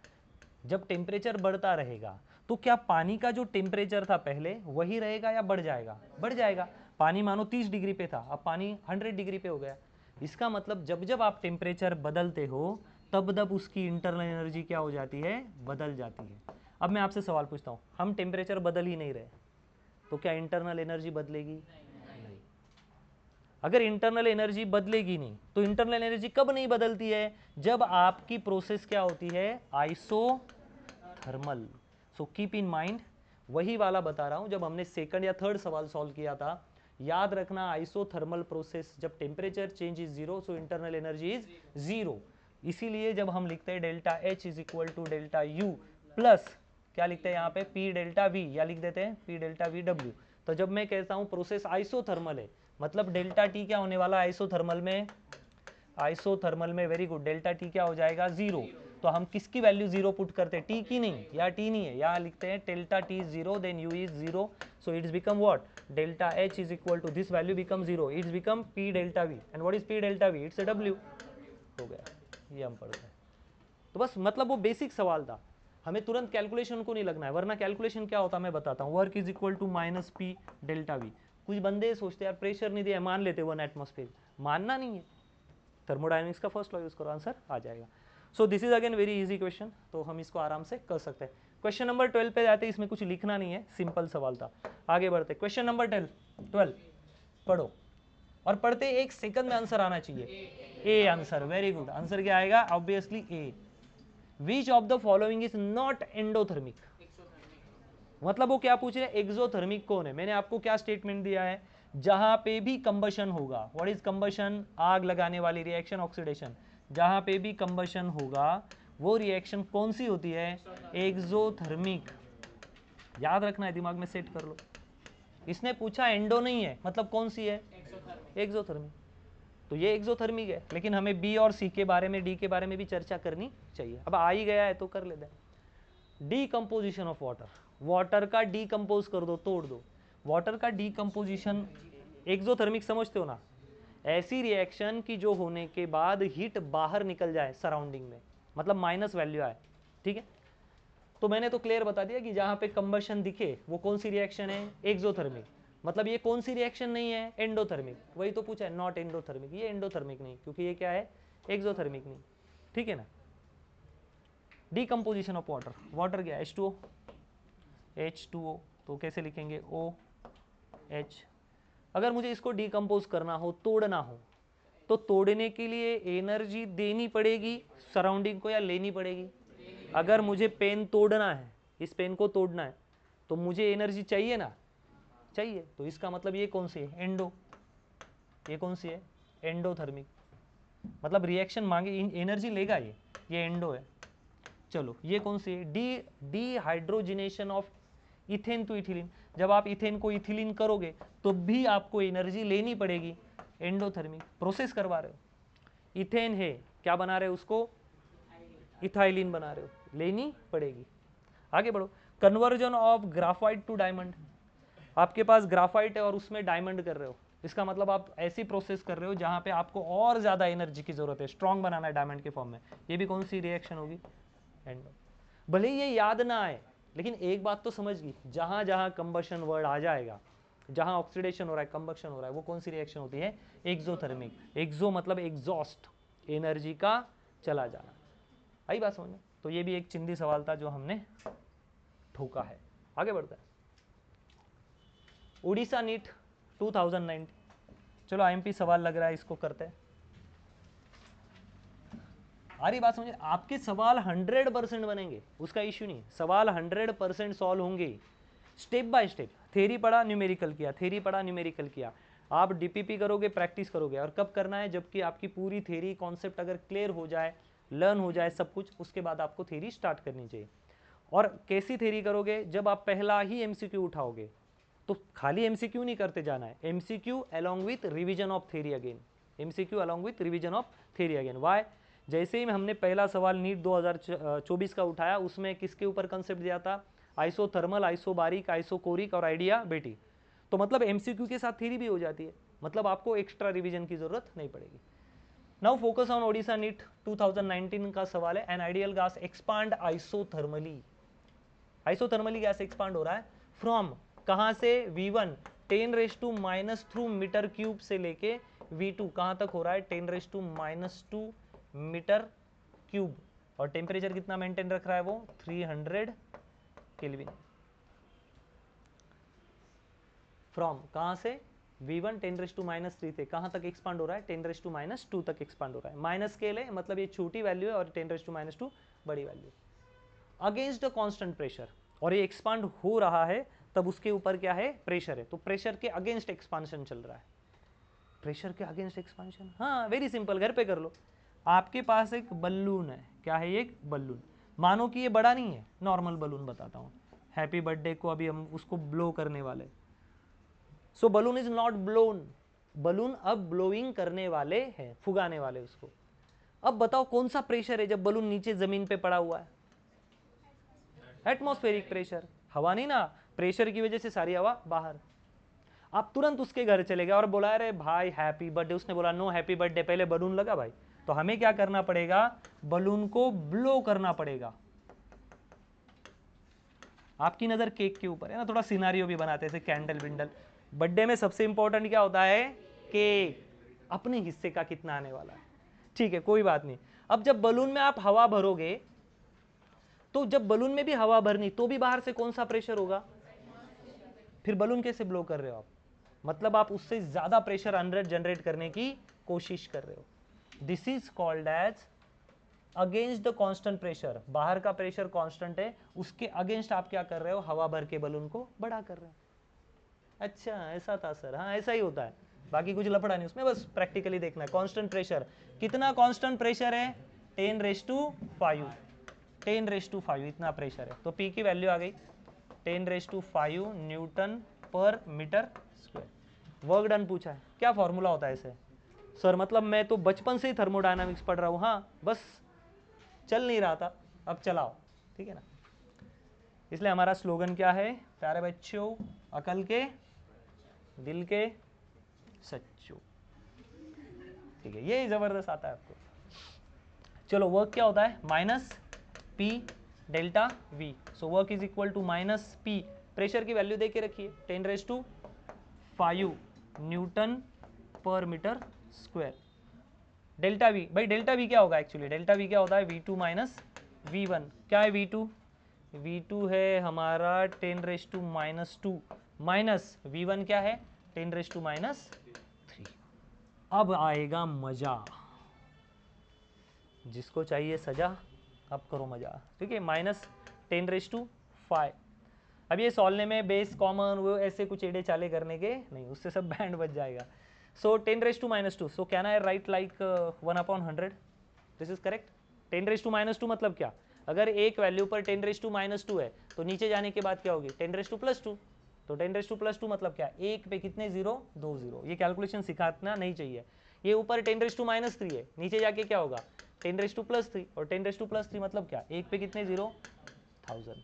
जब टेम्परेचर बढ़ता रहेगा, तो क्या पानी का जो टेम्परेचर था पहले वही रहेगा या बढ़ जाएगा, बढ़ जाएगा। पानी मानो 30 डिग्री पे था, अब पानी 100 डिग्री पे हो गया। इसका मतलब जब जब आप टेम्परेचर बदलते हो, तब तब उसकी इंटरनल एनर्जी क्या हो जाती है, बदल जाती है। अब मैं आपसे सवाल पूछता हूँ, हम टेम्परेचर बदल ही नहीं रहे, तो क्या इंटरनल एनर्जी बदलेगी, नहीं। अगर इंटरनल एनर्जी बदलेगी नहीं, तो इंटरनल एनर्जी कब नहीं बदलती है? जब आपकी प्रोसेस क्या होती है? Isothermal. So keep in mind, वही वाला बता रहा हूं जब हमने सेकंड या थर्ड सवाल सॉल्व किया था। याद रखना, आइसोथर्मल प्रोसेस जब temperature change is zero, so internal energy is zero. इसीलिए जब हम लिखते हैं delta H is equal to delta U plus क्या लिखते हैं यहाँ पे? पी डेल्टा वी, या लिख देते हैं पी डेल्टा वी डब्ल्यू। तो जब मैं कहता हूं प्रोसेस आइसोथर्मल है, मतलब डेल्टा टी क्या होने वाला आइसोथर्मल में? आइसोथर्मल में, वेरी गुड, डेल्टा टी क्या हो जाएगा? जीरो। तो हम किसकी वैल्यू जीरो पुट करते हैं? टी की नहीं, या टी नहीं है, यहाँ लिखते हैं delta T zero then U is zero, so it's become what? Delta H is equal to this value become zero, it's become P delta V. And what is P delta V? It's a W. हो गया, ये हम पढ़ गए। तो बस मतलब वो बेसिक सवाल था, हमें तुरंत कैलकुलेशन को नहीं लगना है, वरना कैलकुलेशन क्या होता है मैं बताता हूँ। Work is equal to minus P delta V. कुछ बंदे सोचते हैं यार प्रेशर नहीं दिया, मान लेते 1 एटमॉस्फेयर, मानना नहीं है। थर्मोडायनेमिक्स का फर्स्ट लॉ यूज करो, आंसर आ जाएगा। सो this is again very easy question, तो हम इसको आराम से कर सकते हैं। क्वेश्चन नंबर 12 पे जाते हैं, इसमें कुछ लिखना नहीं है, सिंपल सवाल था। आगे बढ़ते, क्वेश्चन नंबर 12 पढ़ो, और पढ़ते एक सेकंड में आंसर आना चाहिए। A answer, very good. Answer क्या आएगा? Obviously A. Which of the following is not endothermic? मतलब वो क्या पूछ रहे हैं? एक्सोथर्मिक कौन है? मैंने आपको क्या स्टेटमेंट दिया है? जहां पे भी कंबशन होगा, व्हाट इज कंबशन? आग लगाने वाली रिएक्शन, ऑक्सीडेशन। जहां पे भी कंबशन होगा वो रिएक्शन कौन सी होती है? एक्सोथर्मिक। याद रखना है, दिमाग में सेट कर लो। इसने पूछा एंडो नहीं है, मतलब कौन सी है? एक्सोथर्मिक। तो ये एक्सोथर्मिक है, लेकिन हमें बी और सी के बारे में, डी के बारे में भी चर्चा करनी चाहिए। अब आ ही गया है तो कर लेते हैं। डीकम्पोजिशन ऑफ वाटर, वाटर का डीकम्पोज कर दो, तोड़ दो। वाटर का डीकम्पोजिशन एक्सोथर्मिक समझते हो ना? ऐसी रिएक्शन की जो होने के बाद हीट बाहर निकल जाए सराउंडिंग में, मतलब माइनस वैल्यू आए, ठीक है? तो मैंने तो क्लियर बता दिया कि जहां पे कंबशन दिखे वो कौन सी रिएक्शन है? एक्सोथर्मिक। मतलब ये कौन सी रिएक्शन नहीं है? एंडोथर्मिक। वही तो पूछा है, नॉट एंडोथर्मिक। ये एंडोथर्मिक नहीं, क्योंकि ये क्या है? एक्सोथर्मिक नहीं, ठीक है ना? डीकम्पोजिशन ऑफ वाटर, वाटर क्या? H2O, H2O, तो कैसे लिखेंगे? OH। अगर मुझे इसको डीकम्पोज करना हो, तोड़ना हो, तो तोड़ने के लिए एनर्जी देनी पड़ेगी सराउंडिंग को या लेनी पड़ेगी? अगर मुझे पेन तोड़ना है, इस पेन को तोड़ना है, तो मुझे एनर्जी चाहिए ना? चाहिए। तो इसका मतलब ये कौन सी है? एंडो। ये कौन सी है? एंडोथर्मिक। मतलब रिएक्शन मांगे, एनर्जी लेगा ये एंडो है। चलो ये कौन सी है? Dehydrogenation of ethane to ethylene. जब आप इथेन को इथिलीन करोगे तो भी आपको एनर्जी लेनी पड़ेगी, एंडोथर्मिक। प्रोसेस करवा रहे हो, इथेन है, क्या बना रहे हो उसको? इथाइलिन बना रहे हो, लेनी पड़ेगी। आगे बढ़ो, conversion of graphite to diamond. आपके पास ग्राफाइट है और उसमें डायमंड कर रहे हो, इसका मतलब आप ऐसी प्रोसेस कर रहे हो जहां पे आपको और ज्यादा एनर्जी की जरूरत है, स्ट्रॉन्ग बनाना है डायमंड के फॉर्म में। ये भी कौन सी रिएक्शन होगी? एंडो। भले ही ये याद ना आए, लेकिन एक बात तो समझ गई, जहां जहां कंबशन वर्ड आ जाएगा, जहां ऑक्सीडेशन हो रहा है, कंबक्शन हो रहा है, वो कौन सी रिएक्शन होती है? एक्सोथर्मिक। एक्सो मतलब एग्जॉस्ट, एनर्जी का चला जाना। आई बात समझ में? तो ये भी एक चिंदी सवाल था जो हमने ठोका है। आगे बढ़ता है, उड़ीसा नीट 2019। चलो आईएमपी सवाल लग रहा है, इसको करते हैं। आ रही बात समझे? आपके सवाल 100% बनेंगे, उसका इश्यू नहीं। सवाल 100% सॉल्व होंगे, स्टेप बाय स्टेप। थेरी पढ़ा, न्यूमेरिकल किया, थेरी पढ़ा, न्यूमेरिकल किया। आप डीपीपी करोगे, प्रैक्टिस करोगे। और कब करना है? जबकि आपकी पूरी थेरी कॉन्सेप्ट अगर क्लियर हो जाए, लर्न हो जाए सब कुछ, उसके बाद आपको थेरी स्टार्ट करनी चाहिए। और कैसी थेरी करोगे? जब आप पहला ही एमसीक्यू उठाओगे, तो खाली एमसीक्यू नहीं करते जाना है, MCQ along with revision of theory again. MCQ along with revision of theory again. Why? जैसे ही हमने पहला सवाल नीट 2024 का उठाया, उसमें किसके ऊपर कंसेप्ट दिया था? आइसोथर्मल, आइसोबारिक, आइसोकोरिक और आइडिया बेटी। तो मतलब एमसीक्यू के साथ थ्योरी भी हो जाती है, मतलब आपको एक्स्ट्रा रिवीजन की जरूरत नहीं पड़ेगी। Now focus on Odisha NEET 2019 का सवाल है, an ideal gas expand isothermally. Isothermally gas expand हो रहा है फ्रॉम कहां से? V1 10⁻⁻² मीटर क्यूब से लेके V2 कहां तक हो रहा है? 10⁻² मीटर क्यूब। और टेम्परेचर कितना मेंटेन रख रहा है वो? 300 केल्विन। फ्रॉम कहां से? V1 10⁻³ थे, कहाँ तक एक्सपांड हो रहा है 10⁻² तक एक्सपांड हो रहा है। माइनस स्केल है मतलब ये छोटी वैल्यू है और 10⁻² बड़ी value. Against the constant pressure, और ये एक्सपांड हो रहा है तब उसके ऊपर क्या है प्रेशर है, तो प्रेशर के अगेंस्ट एक्सपांशन चल रहा है। प्रेशर के अगेंस्ट एक्सपांशन, हाँ वेरी सिंपल, घर पे कर लो। आपके पास एक बलून है, क्या है ये, एक बलून। मानो कि ये बड़ा नहीं है, नॉर्मल बलून बताता हूँ। हैप्पी बर्थडे को अभी हम उसको ब्लो करने वाले, so balloon is not blown, balloon अब ब्लोइंग करने वाले हैं, फुगाने वाले उसको। अब बताओ कौन सा प्रेशर है जब बलून नीचे जमीन पे पड़ा हुआ है, एटमॉस्फेरिक प्रेशर, हवा नहीं ना, प्रेशर की वजह से सारी हवा बाहर। आप तुरंत उसके घर चले गए और बोला अरे भाई हैप्पी बर्थडे, उसने बोला नो हैप्पी बर्थडे, पहले बलून लगा भाई, तो हमें क्या करना पड़ेगा, बलून को ब्लो करना पड़ेगा। आपकी नजर केक के ऊपर है ना, थोड़ा सिनारियो भी बनाते हैं, कैंडल विंडल। बर्थडे में सबसे इंपॉर्टेंट क्या होता है, केक, अपने हिस्से का कितना आने वाला है, ठीक है कोई बात नहीं। अब जब बलून में आप हवा भरोगे, तो जब बलून में भी हवा भरनी तो भी बाहर से कौन सा प्रेशर होगा, फिर बलून कैसे ब्लो कर रहे हो आप, मतलब आप उससे ज्यादा प्रेशर अंदर जनरेट करने की कोशिश कर रहे हो। This is called as against the constant pressure, बाहर का प्रेशर कांस्टेंट है, उसके अगेंस्ट आप क्या कर रहे हो, हवा भर के बलून को बड़ा कर रहे हो। अच्छा ऐसा था सर, हाँ ऐसा ही होता है, बाकी कुछ लफड़ा नहीं उसमें, बस प्रैक्टिकली देखना है। कांस्टेंट प्रेशर, कितना कांस्टेंट प्रेशर है, 10⁵, 10⁵, इतना प्रेशर है, तो P की वैल्यू आ गई 10⁵ newton per metre square. Work done पूछा है, क्या फॉर्मूला होता है इसे, सर मतलब मैं तो बचपन से ही थर्मोडायनामिक्स पढ़ रहा हूँ, हाँ बस चल नहीं रहा था, अब चलाओ, ठीक है ना। इसलिए हमारा स्लोगन क्या है प्यारे बच्चों, अकल के दिल के सच्चो, ठीक है, ये जबरदस्त आता है आपको। चलो वर्क क्या होता है, minus P delta V, so work is equal to minus P, pressure की वैल्यू दे के रखिए 10⁵ newton per metre square. Delta V, भाई डेल्टा V क्या होगा एक्चुअली, डेल्टा V क्या होता है, V2 माइनस V1, क्या है V2, V2 है हमारा 10⁻² माइनस V1 क्या है 10⁻3। अब आएगा मजा, जिसको चाहिए सजा अब करो मजा, ठीक है। माइनस 10⁵। अब ये सॉल्वने में बेस कॉमन वो ऐसे कुछ एड़े चाले करने के नहीं, उससे सब बैंड बच जाएगा। सो 10⁻², so can I right like 1/100, this is correct. 10⁻² मतलब क्या, अगर एक वैल्यू पर 10⁻² है तो नीचे जाने के बाद क्या होगी 10⁻², तो 10⁻² मतलब क्या, एक पे कितने जीरो, 2 जीरो, ये कैलकुलेशन सिखाना नहीं चाहिए। ये ऊपर 10⁻³ है, नीचे जाके क्या होगा 10⁻+3, और 10⁻+3 मतलब क्या, एक पे कितने जीरो, 1000।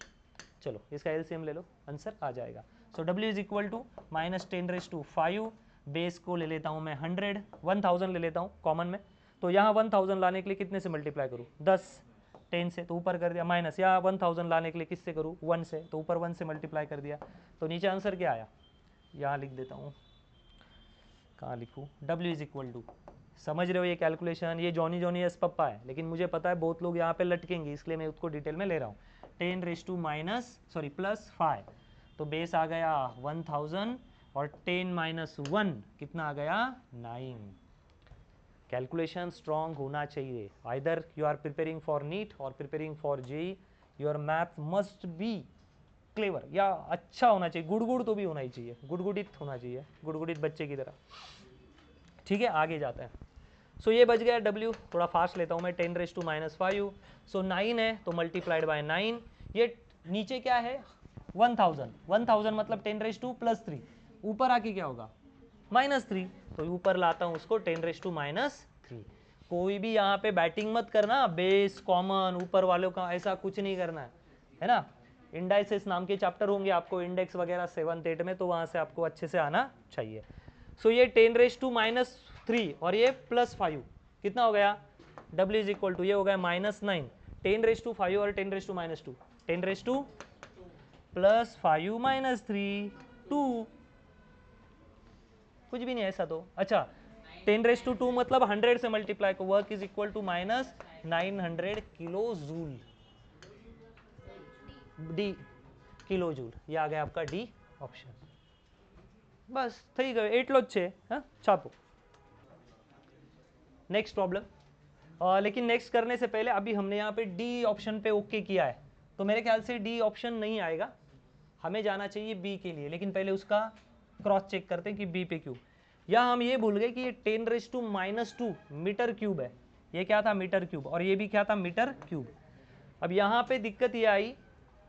चलो इसका एलसीएम ले लो, आंसर आ जाएगा। So W is equal to minus 10⁵, base को ले लेता हूँ मैं 100, 1000 ले लेता हूँ कॉमन में, तो यहाँ 1000 लाने के लिए कितने से मल्टीप्लाई करूँ, 10, 10 से, तो ऊपर कर दिया, माइनस यहाँ 1000 लाने के लिए किससे करूँ, 1 से, तो ऊपर 1 से मल्टीप्लाई कर दिया, तो नीचे आंसर क्या आया, यहाँ लिख देता हूँ, कहाँ लिखूँ, W इज इक्वल टू, समझ रहे हो ये कैलकुलेशन, ये जॉनी जॉनी एस पप्पा है, लेकिन मुझे पता है बहुत लोग यहाँ पे लटकेंगे, इसलिए मैं उसको डिटेल में ले रहा हूँ। 10⁻+5, तो बेस आ गया 1000 और 10⁻1 कितना आ गया 9। कैलकुलेशन स्ट्रॉन्ग होना चाहिए, either you are preparing for NEET or preparing for JEE, your math must be clever, या अच्छा होना चाहिए, गुड़गुड़ तो भी होना ही चाहिए, गुड़गुड़ित होना चाहिए, गुड़गुड़ित बच्चे की तरह, ठीक है। आगे जाते हैं, सो ये बच गया W, थोड़ा फास्ट लेता हूँ मैं, 10⁻⁵, सो 9 है तो मल्टीप्लाइड बाय 9, ये नीचे क्या है 1000, 1000 मतलब 10⁻+3, ऊपर आके क्या होगा -3, तो ऊपर लाता हूँ उसको 10⁻⁻3। कोई भी यहाँ पे बैटिंग मत करना, बेस कॉमन ऊपर वालों का ऐसा कुछ नहीं करना है ना। इंडाइसेस नाम के चैप्टर होंगे आपको, इंडेक्स वगैरह 7th 8th में, तो वहाँ से आपको अच्छे से आना चाहिए। सो ये 10⁻³ और ये +5 कितना हो गया, W इज इक्वल टू, ये हो गया -9, 10⁻5 और 10⁻², 10⁻+5 -3 2, कुछ भी नहीं ऐसा तो, अच्छा 10⁻² मतलब 100 से मल्टीप्लाई को, work is equal to -900 kilo joule, D kilo joule, ये आ गया आपका D ऑप्शन। બસ થઈ ગયો, એટલો જ છે. હા, છાપો. नेक्स्ट प्रॉब्लम, लेकिन नेक्स्ट करने से पहले अभी हमने यहाँ पे डी ऑप्शन पे ओके किया है, तो मेरे ख्याल से डी ऑप्शन नहीं आएगा, हमें जाना चाहिए बी के लिए. लेकिन पहले उसका क्रॉस चेक करते हैं कि बी पे क्यूब. यहाँ हम ये भूल गए कि ये 10⁻⁻² मीटर क्यूब है. ये क्या था? Metre cube. और ये भी क्या था? Metre cube. अब यहाँ पे दिक्कत ये आई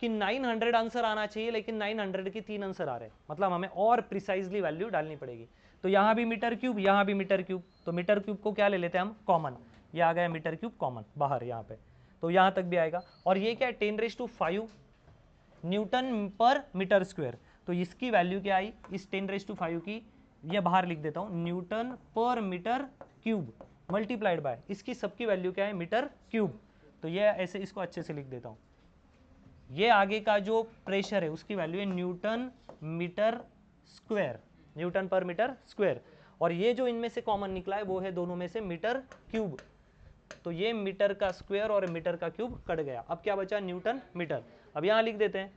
कि 900 आंसर आना चाहिए, लेकिन 900 के 3 आंसर आ रहे हैं, मतलब हमें और प्रिसाइजली वैल्यू डालनी पड़ेगी. तो यहाँ भी मीटर क्यूब, यहाँ भी मीटर क्यूब. तो मीटर क्यूब को क्या ले लेते हैं हम? कॉमन. ये आ गया मीटर क्यूब कॉमन बाहर यहाँ पे, तो यहाँ तक भी आएगा. और ये क्या है? 10⁵ न्यूटन पर मीटर स्क्वायर. तो इसकी वैल्यू क्या आई? इस 10⁵ की ये बाहर लिख देता हूँ, Newton per metre cube multiplied by इसकी सबकी वैल्यू क्या है? Metre cube. तो ये ऐसे इसको अच्छे से लिख देता हूँ. ये आगे का जो प्रेशर है उसकी वैल्यू है Newton metre square, Newton per metre square. और ये जो इनमें से कॉमन निकला है वो है दोनों में से मीटर क्यूब. तो ये मीटर का स्क्वायर और मीटर का क्यूब कट गया. अब क्या बचा? Newton metre. अब यहाँ लिख देते हैं,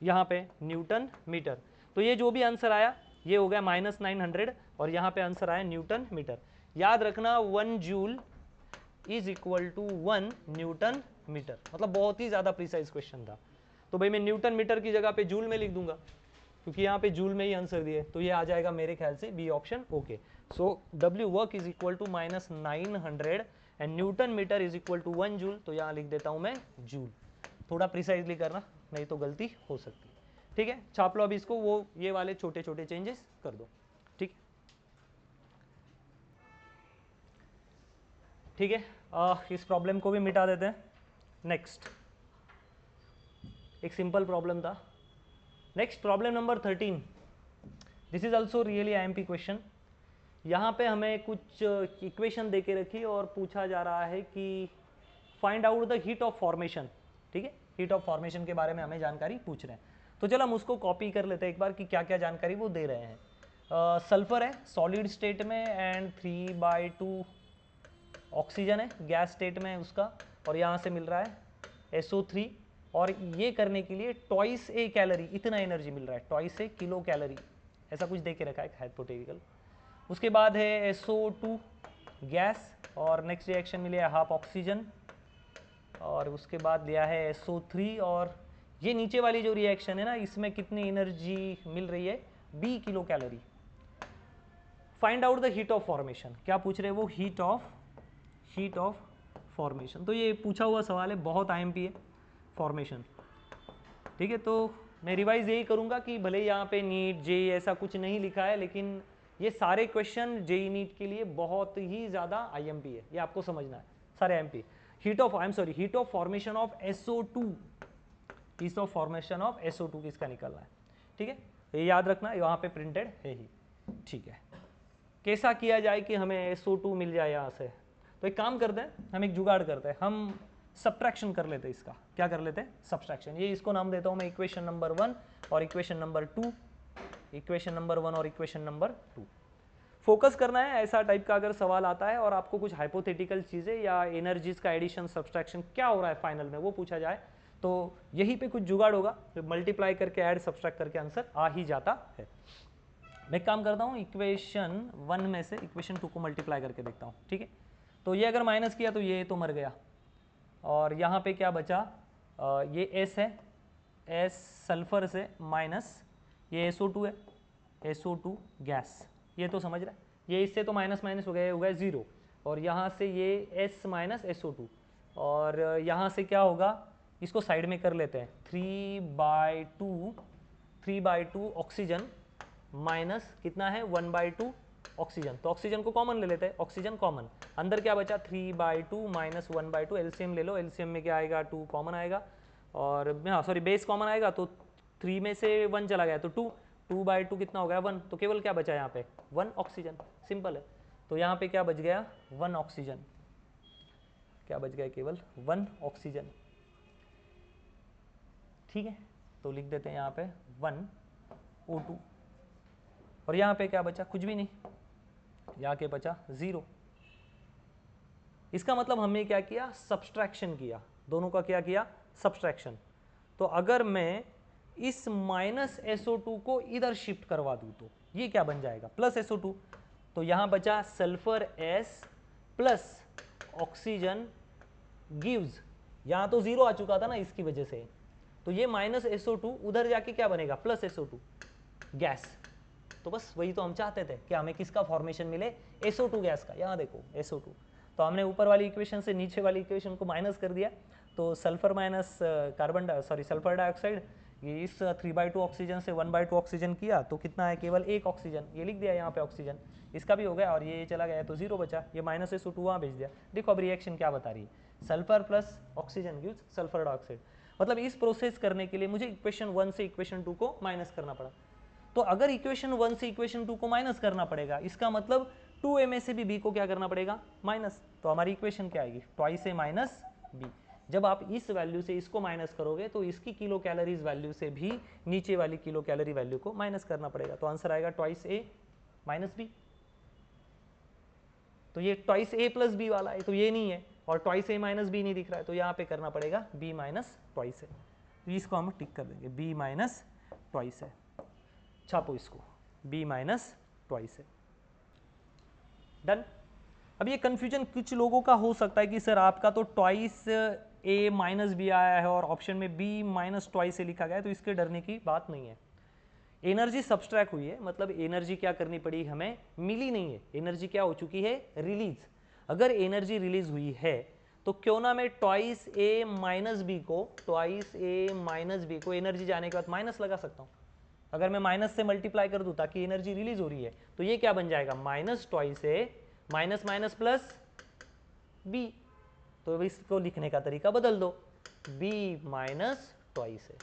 यहाँ पे न्यूटन मीटर. तो ये जो भी आंसर आया ये हो गया -900, और यहाँ पे आंसर आया न्यूटन मीटर. याद रखना 1 joule is equal to 1 newton metre. मतलब बहुत ही ज़्यादा प्रिसाइज क्वेश्चन था. तो भाई मैं न्यूटन मीटर की जगह पे जूल में लिख दूंगा, क्योंकि यहाँ पे जूल में ही आंसर दिए. तो ये आ जाएगा मेरे ख्याल से B option. Okay, so W work is equal to -900 and newton metre is equal to 1 joule. तो यहाँ लिख देता हूँ मैं जूल. थोड़ा प्रिसाइजली करना, नहीं तो गलती हो सकती. ठीक है, छाप लो अभी इसको, वो ये वाले छोटे छोटे चेंजेस कर दो. ठीक ठीक है, इस प्रॉब्लम को भी मिटा देते हैं. नेक्स्ट एक सिंपल प्रॉब्लम था. Next problem number 13. This is also really IMP question. यहाँ पे हमें कुछ इक्वेशन दे के रखी और पूछा जा रहा है कि find out the heat of formation. ठीक है, हीट ऑफ फॉर्मेशन के बारे में हमें जानकारी पूछ रहे हैं. तो चलो हम उसको कॉपी कर लेते हैं एक बार कि क्या क्या जानकारी वो दे रहे हैं. सल्फर है सॉलिड स्टेट में एंड 3/2 ऑक्सीजन है गैस स्टेट में उसका, और यहाँ से मिल रहा है SO3. और ये करने के लिए ट्वाइस ए कैलोरी इतना एनर्जी मिल रहा है, ट्वाइस ए किलो कैलोरी, ऐसा कुछ दे के रखा है हाइपोथेटिकल. उसके बाद है SO2 गैस, और नेक्स्ट रिएक्शन मिले है हाफ ऑक्सीजन, और उसके बाद लिया है SO3. और ये नीचे वाली जो रिएक्शन है ना, इसमें कितनी एनर्जी मिल रही है? 20 kilo calorie. Find out the heat of formation. क्या पूछ रहे हैं वो? Heat of formation. तो ये पूछा हुआ सवाल है, बहुत IMP है फॉर्मेशन. ठीक है, तो मैं रिवाइज यही करूंगा कि भले यहाँ पे नीट जेई ऐसा कुछ नहीं लिखा है, लेकिन ये सारे क्वेश्चन जेई नीट के लिए बहुत ही ज़्यादा IMP है, ये आपको समझना है. सारे IMP. Heat of formation of SO2, heat of formation of SO2 किसका निकलना है. ठीक है, ये याद रखना, यहाँ पे प्रिंटेड है ही. ठीक है, कैसा किया जाए कि हमें SO2 मिल जाए यहाँ से? तो एक काम करते हैं, हम एक जुगाड़ करते हैं, हम सब्ट्रैक्शन कर लेते हैं इसका. क्या कर लेते हैं? सब्ट्रैक्शन. ये इसको नाम देता हूँ मैं इक्वेशन नंबर 1 और इक्वेशन नंबर 2. इक्वेशन नंबर 1 और इक्वेशन नंबर 2. फोकस करना है ऐसा टाइप का अगर सवाल आता है और आपको कुछ हाइपोथेटिकल चीज़ें या एनर्जीज का एडिशन सब्ट्रैक्शन क्या हो रहा है फाइनल में वो पूछा जाए, तो यहीं पे कुछ जुगाड़ होगा, मल्टीप्लाई करके ऐड सब्ट्रैक्ट करके आंसर आ ही जाता है. मैं काम करता हूँ, इक्वेशन 1 में से इक्वेशन 2 को मल्टीप्लाई करके देखता हूँ. ठीक है, तो ये अगर माइनस किया तो ये तो मर गया, और यहाँ पे क्या बचा? ये S है, S सल्फर से माइनस ये SO2 है, SO2 गैस. ये तो समझ रहा है, ये इससे तो माइनस माइनस हो गया 0, और यहाँ से ये S माइनस SO2, और यहाँ से क्या होगा? इसको साइड में कर लेते हैं. 3/2 ऑक्सीजन माइनस कितना है? 1/2 ऑक्सीजन. तो ऑक्सीजन को कॉमन ले लेते हैं, ऑक्सीजन कॉमन. अंदर क्या बचा? 3/2 माइनस 1/2. एलसीएम ले लो, एलसीएम में क्या आएगा? 2 कॉमन आएगा, और हाँ सॉरी बेस कॉमन आएगा, तो 3 में से 1 चला गया तो 2/2 कितना हो गया? 1. तो केवल क्या बचा यहाँ पे? 1 ऑक्सीजन. सिंपल है. तो यहाँ पे क्या बच गया? 1 ऑक्सीजन. क्या बच गया? केवल 1 ऑक्सीजन. ठीक है, तो लिख देते हैं यहाँ पे 1 O2, और यहाँ पे क्या बचा? कुछ भी नहीं, यहाँ के बचा 0. इसका मतलब हमने क्या किया? सब्सट्रैक्शन किया. दोनों का क्या किया? सब्सट्रैक्शन. तो अगर मैं इस माइनस SO2 को इधर शिफ्ट करवा दूँ तो ये क्या बन जाएगा प्लस SO2, तो यहाँ बचा sulphur S plus oxygen gives, यहाँ तो जीरो आ चुका था ना इसकी वजह से, तो ये माइनस SO2 उधर जाके क्या बनेगा प्लस SO2 गैस। तो बस वही तो हम चाहते थे कि हमें किसका फॉर्मेशन मिले SO2 गैस का। यहाँ देखो SO2, तो हमने ऊपर वाली इक्वेशन से नीचे वाली इक्वेशन को माइनस कर दिया, तो सल्फर माइनस सल्फर डाइऑक्साइड, ये इस 3/2 ऑक्सीजन से 1/2 ऑक्सीजन किया तो कितना है केवल एक ऑक्सीजन, ये लिख दिया यहाँ पे ऑक्सीजन, इसका भी हो गया और ये चला गया तो जीरो बचा, ये माइनस SO2 वहाँ भेज दिया। देखो अब रिएक्शन क्या बता रही है, sulphur plus oxygen gives sulphur dioxide. मतलब इस प्रोसेस करने के लिए मुझे इक्वेशन 1 से इक्वेशन 2 को माइनस करना पड़ा। तो अगर इक्वेशन 1 से इक्वेशन 2 को माइनस करना पड़ेगा, इसका मतलब 2a में से भी b को क्या करना पड़ेगा माइनस, तो हमारी इक्वेशन क्या आएगी ट्वाइस a माइनस b। जब आप इस वैल्यू से इसको माइनस करोगे तो इसकी किलो कैलोरीज वैल्यू से भी नीचे वाली किलो कैलोरी वैल्यू को माइनस करना पड़ेगा, तो आंसर आएगा ट्वाइस a माइनस b। तो ये ट्वाइस a प्लस b वाला है, तो ये नहीं है, और ट्वाइस a माइनस b नहीं दिख रहा है, तो यहाँ पे करना पड़ेगा b माइनस ट्वाइस a, तो इसको हम टिक कर देंगे b माइनस ट्वाइस a, छापो इसको b minus twice a, done. अब ये कंफ्यूजन कुछ लोगों का हो सकता है कि सर आपका तो ट्वाइस a माइनस बी आया है और ऑप्शन में b माइनस ट्वाइस a लिखा गया है, तो इसके डरने की बात नहीं है। एनर्जी सब्सट्रैक्ट हुई है, मतलब एनर्जी क्या करनी पड़ी हमें, मिली नहीं है, एनर्जी क्या हो चुकी है रिलीज। अगर एनर्जी रिलीज हुई है तो क्यों ना मैं ट्वाइस a माइनस बी को, ट्वाइस a माइनस बी को एनर्जी जाने के बाद माइनस लगा सकता हूँ। अगर मैं माइनस से मल्टीप्लाई कर दूं ताकि एनर्जी रिलीज हो रही है, तो ये क्या बन जाएगा minus twice a minus minus plus b, तो इसको लिखने का तरीका बदल दो b माइनस ट्वाइस a,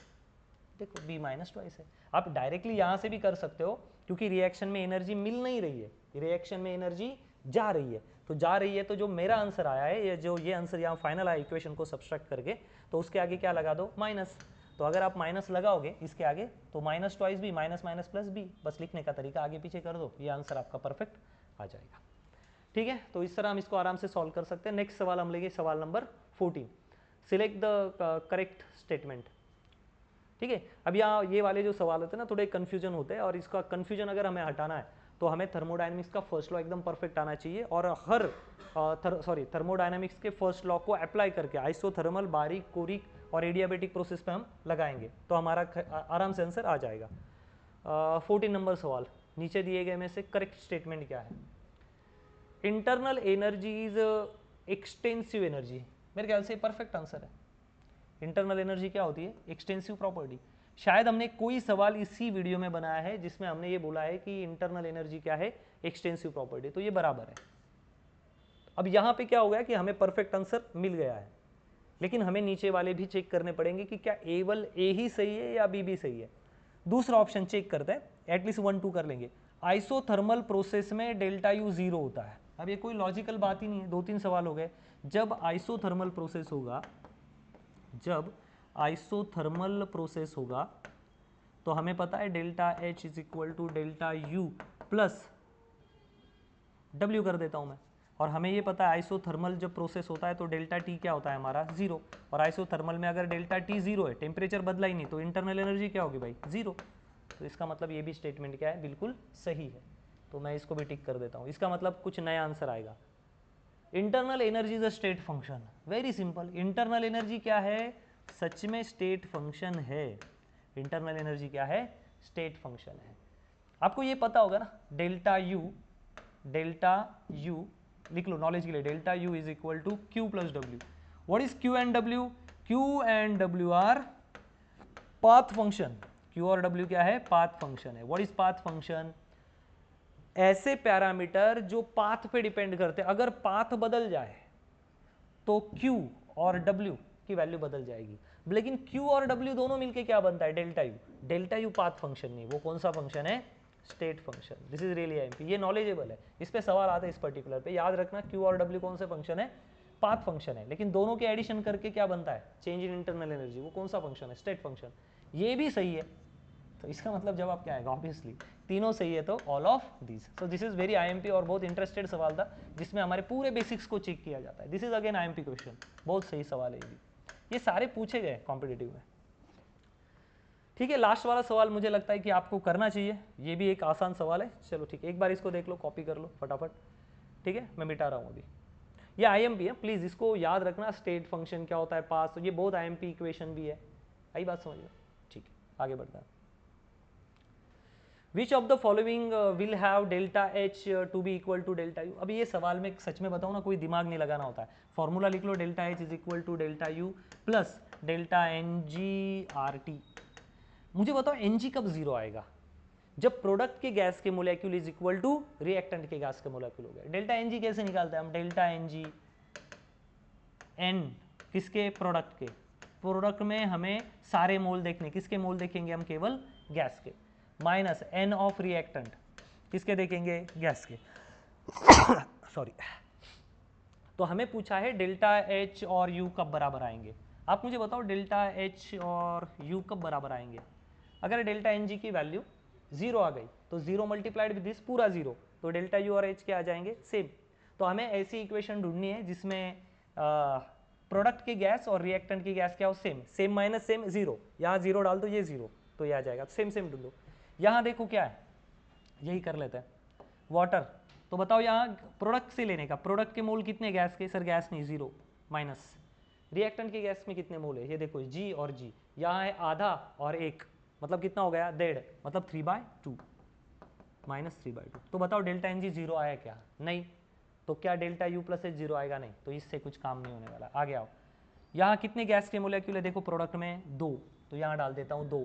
देखो b माइनस ट्वाइस है। आप डायरेक्टली यहाँ से भी कर सकते हो, क्योंकि रिएक्शन में एनर्जी मिल नहीं रही है, रिएक्शन में एनर्जी जा रही है, तो जा रही है, तो जो मेरा आंसर आया है, ये जो ये आंसर यहाँ फाइनल आया इक्वेशन को सब्सट्रैक्ट करके, तो उसके आगे क्या लगा दो माइनस। तो अगर आप माइनस लगाओगे इसके आगे तो minus twice B minus minus plus B, बस लिखने का तरीका आगे पीछे कर दो, ये आंसर आपका परफेक्ट आ जाएगा। ठीक है, तो इस तरह हम इसको आराम से सॉल्व कर सकते हैं। नेक्स्ट सवाल हम लेंगे सवाल number 14, select the correct statement. ठीक है, अब यहाँ ये वाले जो सवाल होते हैं ना थोड़े कन्फ्यूजन होते हैं, और इसका कन्फ्यूजन अगर हमें हटाना है तो हमें थर्मोडायनेमिक्स का फर्स्ट लॉ एकदम परफेक्ट आना चाहिए, और हर थर्मोडायनेमिक्स के फर्स्ट लॉ को अप्लाई करके आइसोथर्मल, बारीक, कोरिक और एडियाबेटिक प्रोसेस पे हम लगाएंगे तो हमारा आराम से आंसर आ जाएगा। 14 नंबर सवाल, नीचे दिए गए में से करेक्ट स्टेटमेंट क्या है। Internal energy is extensive energy, मेरे ख्याल से परफेक्ट आंसर है। इंटरनल एनर्जी क्या होती है, एक्सटेंसिव प्रॉपर्टी। शायद हमने कोई सवाल इसी वीडियो में बनाया है जिसमें हमने ये बोला है कि इंटरनल एनर्जी क्या है, एक्सटेंसिव प्रॉपर्टी, तो ये बराबर है। अब यहाँ पे क्या हो गया कि हमें परफेक्ट आंसर मिल गया है, लेकिन हमें नीचे वाले भी चेक करने पड़ेंगे कि क्या केवल ए ही सही है या बी भी सही है। दूसरा ऑप्शन चेक करते हैं, एटलीस्ट 1-2 कर लेंगे। आइसोथर्मल प्रोसेस में डेल्टा यू जीरो होता है। अब ये कोई लॉजिकल बात ही नहीं है, 2-3 सवाल हो गए। जब आइसोथर्मल प्रोसेस होगा, जब आइसोथर्मल प्रोसेस होगा तो हमें पता है delta H is equal to delta U plus W कर देता हूं मैं, और हमें ये पता है आइसोथर्मल जब प्रोसेस होता है तो डेल्टा टी क्या होता है हमारा जीरो, और आइसोथर्मल में अगर डेल्टा टी जीरो है, टेम्परेचर बदला ही नहीं, तो इंटरनल एनर्जी क्या होगी भाई जीरो। तो इसका मतलब ये भी स्टेटमेंट क्या है, बिल्कुल सही है, तो मैं इसको भी टिक कर देता हूँ। इसका मतलब कुछ नया आंसर आएगा। Internal energy is a state function, very simple. Internal energy क्या है, सच में स्टेट फंक्शन है। इंटरनल एनर्जी क्या है, स्टेट फंक्शन है। आपको ये पता होगा ना, डेल्टा यू लिख लो नॉलेज के लिए, delta U is equal to Q plus W. What is Q and W, Q and W are path function, Q और डब्ल्यू क्या है, पाथ फंक्शन है। व्हाट इज पाथ फंक्शन, ऐसे पैरामीटर जो path पे डिपेंड करते हैं, अगर पाथ बदल जाए तो Q और W की वैल्यू बदल जाएगी, लेकिन Q और W दोनों मिलके क्या बनता है, delta U. Delta U path function नहीं, वो कौन सा फंक्शन है, state function. This is really IMP, ये नॉलेजेबल है, इस पे सवाल आते हैं इस पर्टिकुलर पे। याद रखना Q और W कौन से फंक्शन है, पाथ फंक्शन है, लेकिन दोनों के एडिशन करके क्या बनता है, चेंज इन इंटरनल एनर्जी, वो कौन सा फंक्शन है, स्टेट फंक्शन। ये भी सही है, तो इसका मतलब जवाब क्या आएगा, ऑब्वियसली तीनों सही है, तो all of this. So this is very IMP और बहुत इंटरेस्टेड सवाल था, जिसमें हमारे पूरे बेसिक्स को चेक किया जाता है। This is again IMP question, बहुत सही सवाल है ये भी, ये सारे पूछे गए कॉम्पिटिटिव में। ठीक है, लास्ट वाला सवाल मुझे लगता है कि आपको करना चाहिए, ये भी एक आसान सवाल है। चलो ठीक है, एक बार इसको देख लो, कॉपी कर लो फटाफट। ठीक है, मैं मिटा रहा हूँ अभी। ये IMP है, प्लीज इसको याद रखना, स्टेट फंक्शन क्या होता है, पास, तो ये बहुत IMP इक्वेशन भी है। आई बात समझ में? ठीक है, आगे बढ़ता है। Which of the following will have delta H to be equal to delta U. अभी ये सवाल में सच में बताऊँ ना, कोई दिमाग नहीं लगाना होता है, फॉर्मूला लिख लो, delta H is equal to delta U plus delta NG/RT। मुझे बताओ NG कब जीरो आएगा? जब प्रोडक्ट के गैस के molecule is equal to reactant के गैस के मोलेक्यूल हो गए। डेल्टा NG कैसे निकालते हैं हम? डेल्टा NG N किसके? प्रोडक्ट के। प्रोडक्ट में हमें सारे मोल देखने, किसके मोल देखेंगे हम? केवल गैस के। माइनस N ऑफ रिएक्टेंट, किसके देखेंगे? गैस के। सॉरी। तो हमें पूछा है डेल्टा H और U कब बराबर आएंगे। आप मुझे बताओ डेल्टा H और U कब बराबर आएंगे? अगर डेल्टा NG की वैल्यू जीरो आ गई तो जीरो मल्टीप्लाइड विद दिस पूरा जीरो, तो डेल्टा U और H क्या आ जाएंगे? सेम। तो हमें ऐसी इक्वेशन ढूंढनी है जिसमें प्रोडक्ट की गैस और रिएक्टेंट की गैस क्या हो? Same. Same minus same zero, यहाँ जीरो डाल दो, ये जीरो, तो ये आ जाएगा। सेम सेम ढूंढो। यहाँ देखो क्या है, यही कर लेते हैं, वाटर। तो बताओ यहाँ प्रोडक्ट से लेने का, प्रोडक्ट के मोल कितने गैस के? सर गैस नहीं, जीरो। माइनस रिएक्टेंट की गैस में कितने मोल है? ये देखो G और G, यहाँ है आधा और एक, मतलब कितना हो गया? 1.5, मतलब 3/2 माइनस 3/2। तो बताओ डेल्टा NG जीरो आया क्या? नहीं। तो क्या delta U plus H zero आएगा? नहीं। तो इससे कुछ काम नहीं होने वाला। आगे आओ, यहाँ कितने गैस के मोलेक्यूल है? देखो प्रोडक्ट में 2, तो यहाँ डाल देता हूँ 2,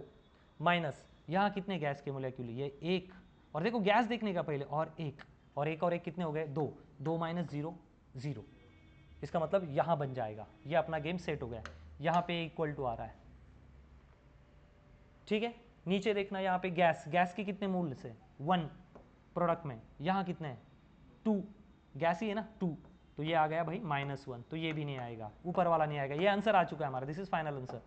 माइनस यहाँ कितने गैस के मोलेक्यूल? ये 1, और देखो गैस देखने का पहले, और 1 और 1 और 1 कितने हो गए? 2, 2 माइनस 0 0। इसका मतलब यहाँ बन जाएगा, ये अपना गेम सेट हो गया। यहाँ पे इक्वल टू आ रहा है, ठीक है। नीचे देखना, यहाँ पे गैस, गैस के कितने मोल से? 1 प्रोडक्ट में, यहाँ कितने हैं? 2, गैस ही है ना 2, तो ये आ गया भाई -1, तो ये भी नहीं आएगा, ऊपर वाला नहीं आएगा। ये आंसर आ चुका है हमारा, दिस इज फाइनल आंसर।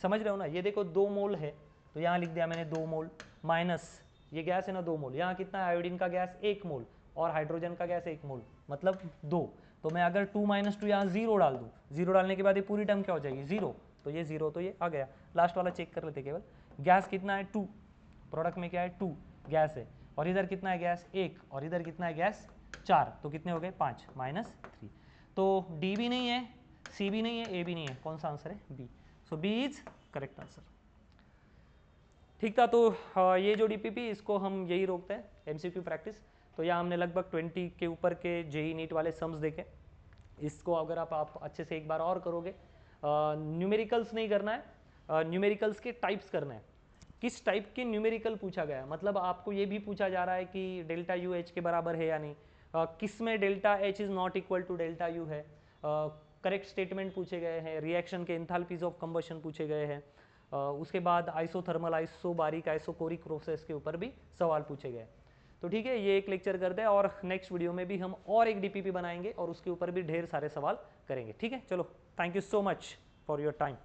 समझ रहे हो ना? ये देखो 2 मोल है, तो यहाँ लिख दिया मैंने 2 मोल, माइनस ये गैस है ना 2 मोल, यहाँ कितना है? आयोडीन का गैस 1 मोल और हाइड्रोजन का गैस 1 मोल, मतलब 2। तो मैं अगर 2 - 2 यहाँ 0 डाल दूँ, 0 डालने के बाद ये पूरी टर्म क्या हो जाएगी? 0, तो ये 0, तो ये आ गया। लास्ट वाला चेक कर लेते केवल, गैस कितना है? 2, प्रोडक्ट में क्या है? 2 गैस है, और इधर कितना है गैस? 1, और इधर कितना है गैस? 4, तो कितने हो गए? 5 -3। तो डी भी नहीं है, सी भी नहीं है, ए भी नहीं है, कौन सा आंसर है? B. So B is correct answer. ठीक था, तो ये जो डीपीपी, इसको हम यही रोकते हैं, एमसीक्यू प्रैक्टिस। तो यहाँ हमने लगभग 20 के ऊपर के जेई नीट वाले सम्स देखे। इसको अगर आप अच्छे से एक बार और करोगे, न्यूमेरिकल्स नहीं करना है, न्यूमेरिकल्स के टाइप्स करना है। किस टाइप के न्यूमेरिकल पूछा गया है, मतलब आपको ये भी पूछा जा रहा है कि डेल्टा यू एच के बराबर है या नहीं, किस में delta H is not equal to delta U है, करेक्ट स्टेटमेंट पूछे गए हैं, रिएक्शन के एंथैल्पीज ऑफ कंबशन पूछे गए हैं, उसके बाद आइसोथर्मल, आइसोबारिक, आइसोकोरिक प्रोसेस के ऊपर भी सवाल पूछे गए। तो ठीक है, ये एक लेक्चर करते हैं, और नेक्स्ट वीडियो में भी हम और एक डीपीपी बनाएंगे और उसके ऊपर भी ढेर सारे सवाल करेंगे। ठीक है, चलो, thank you so much for your time.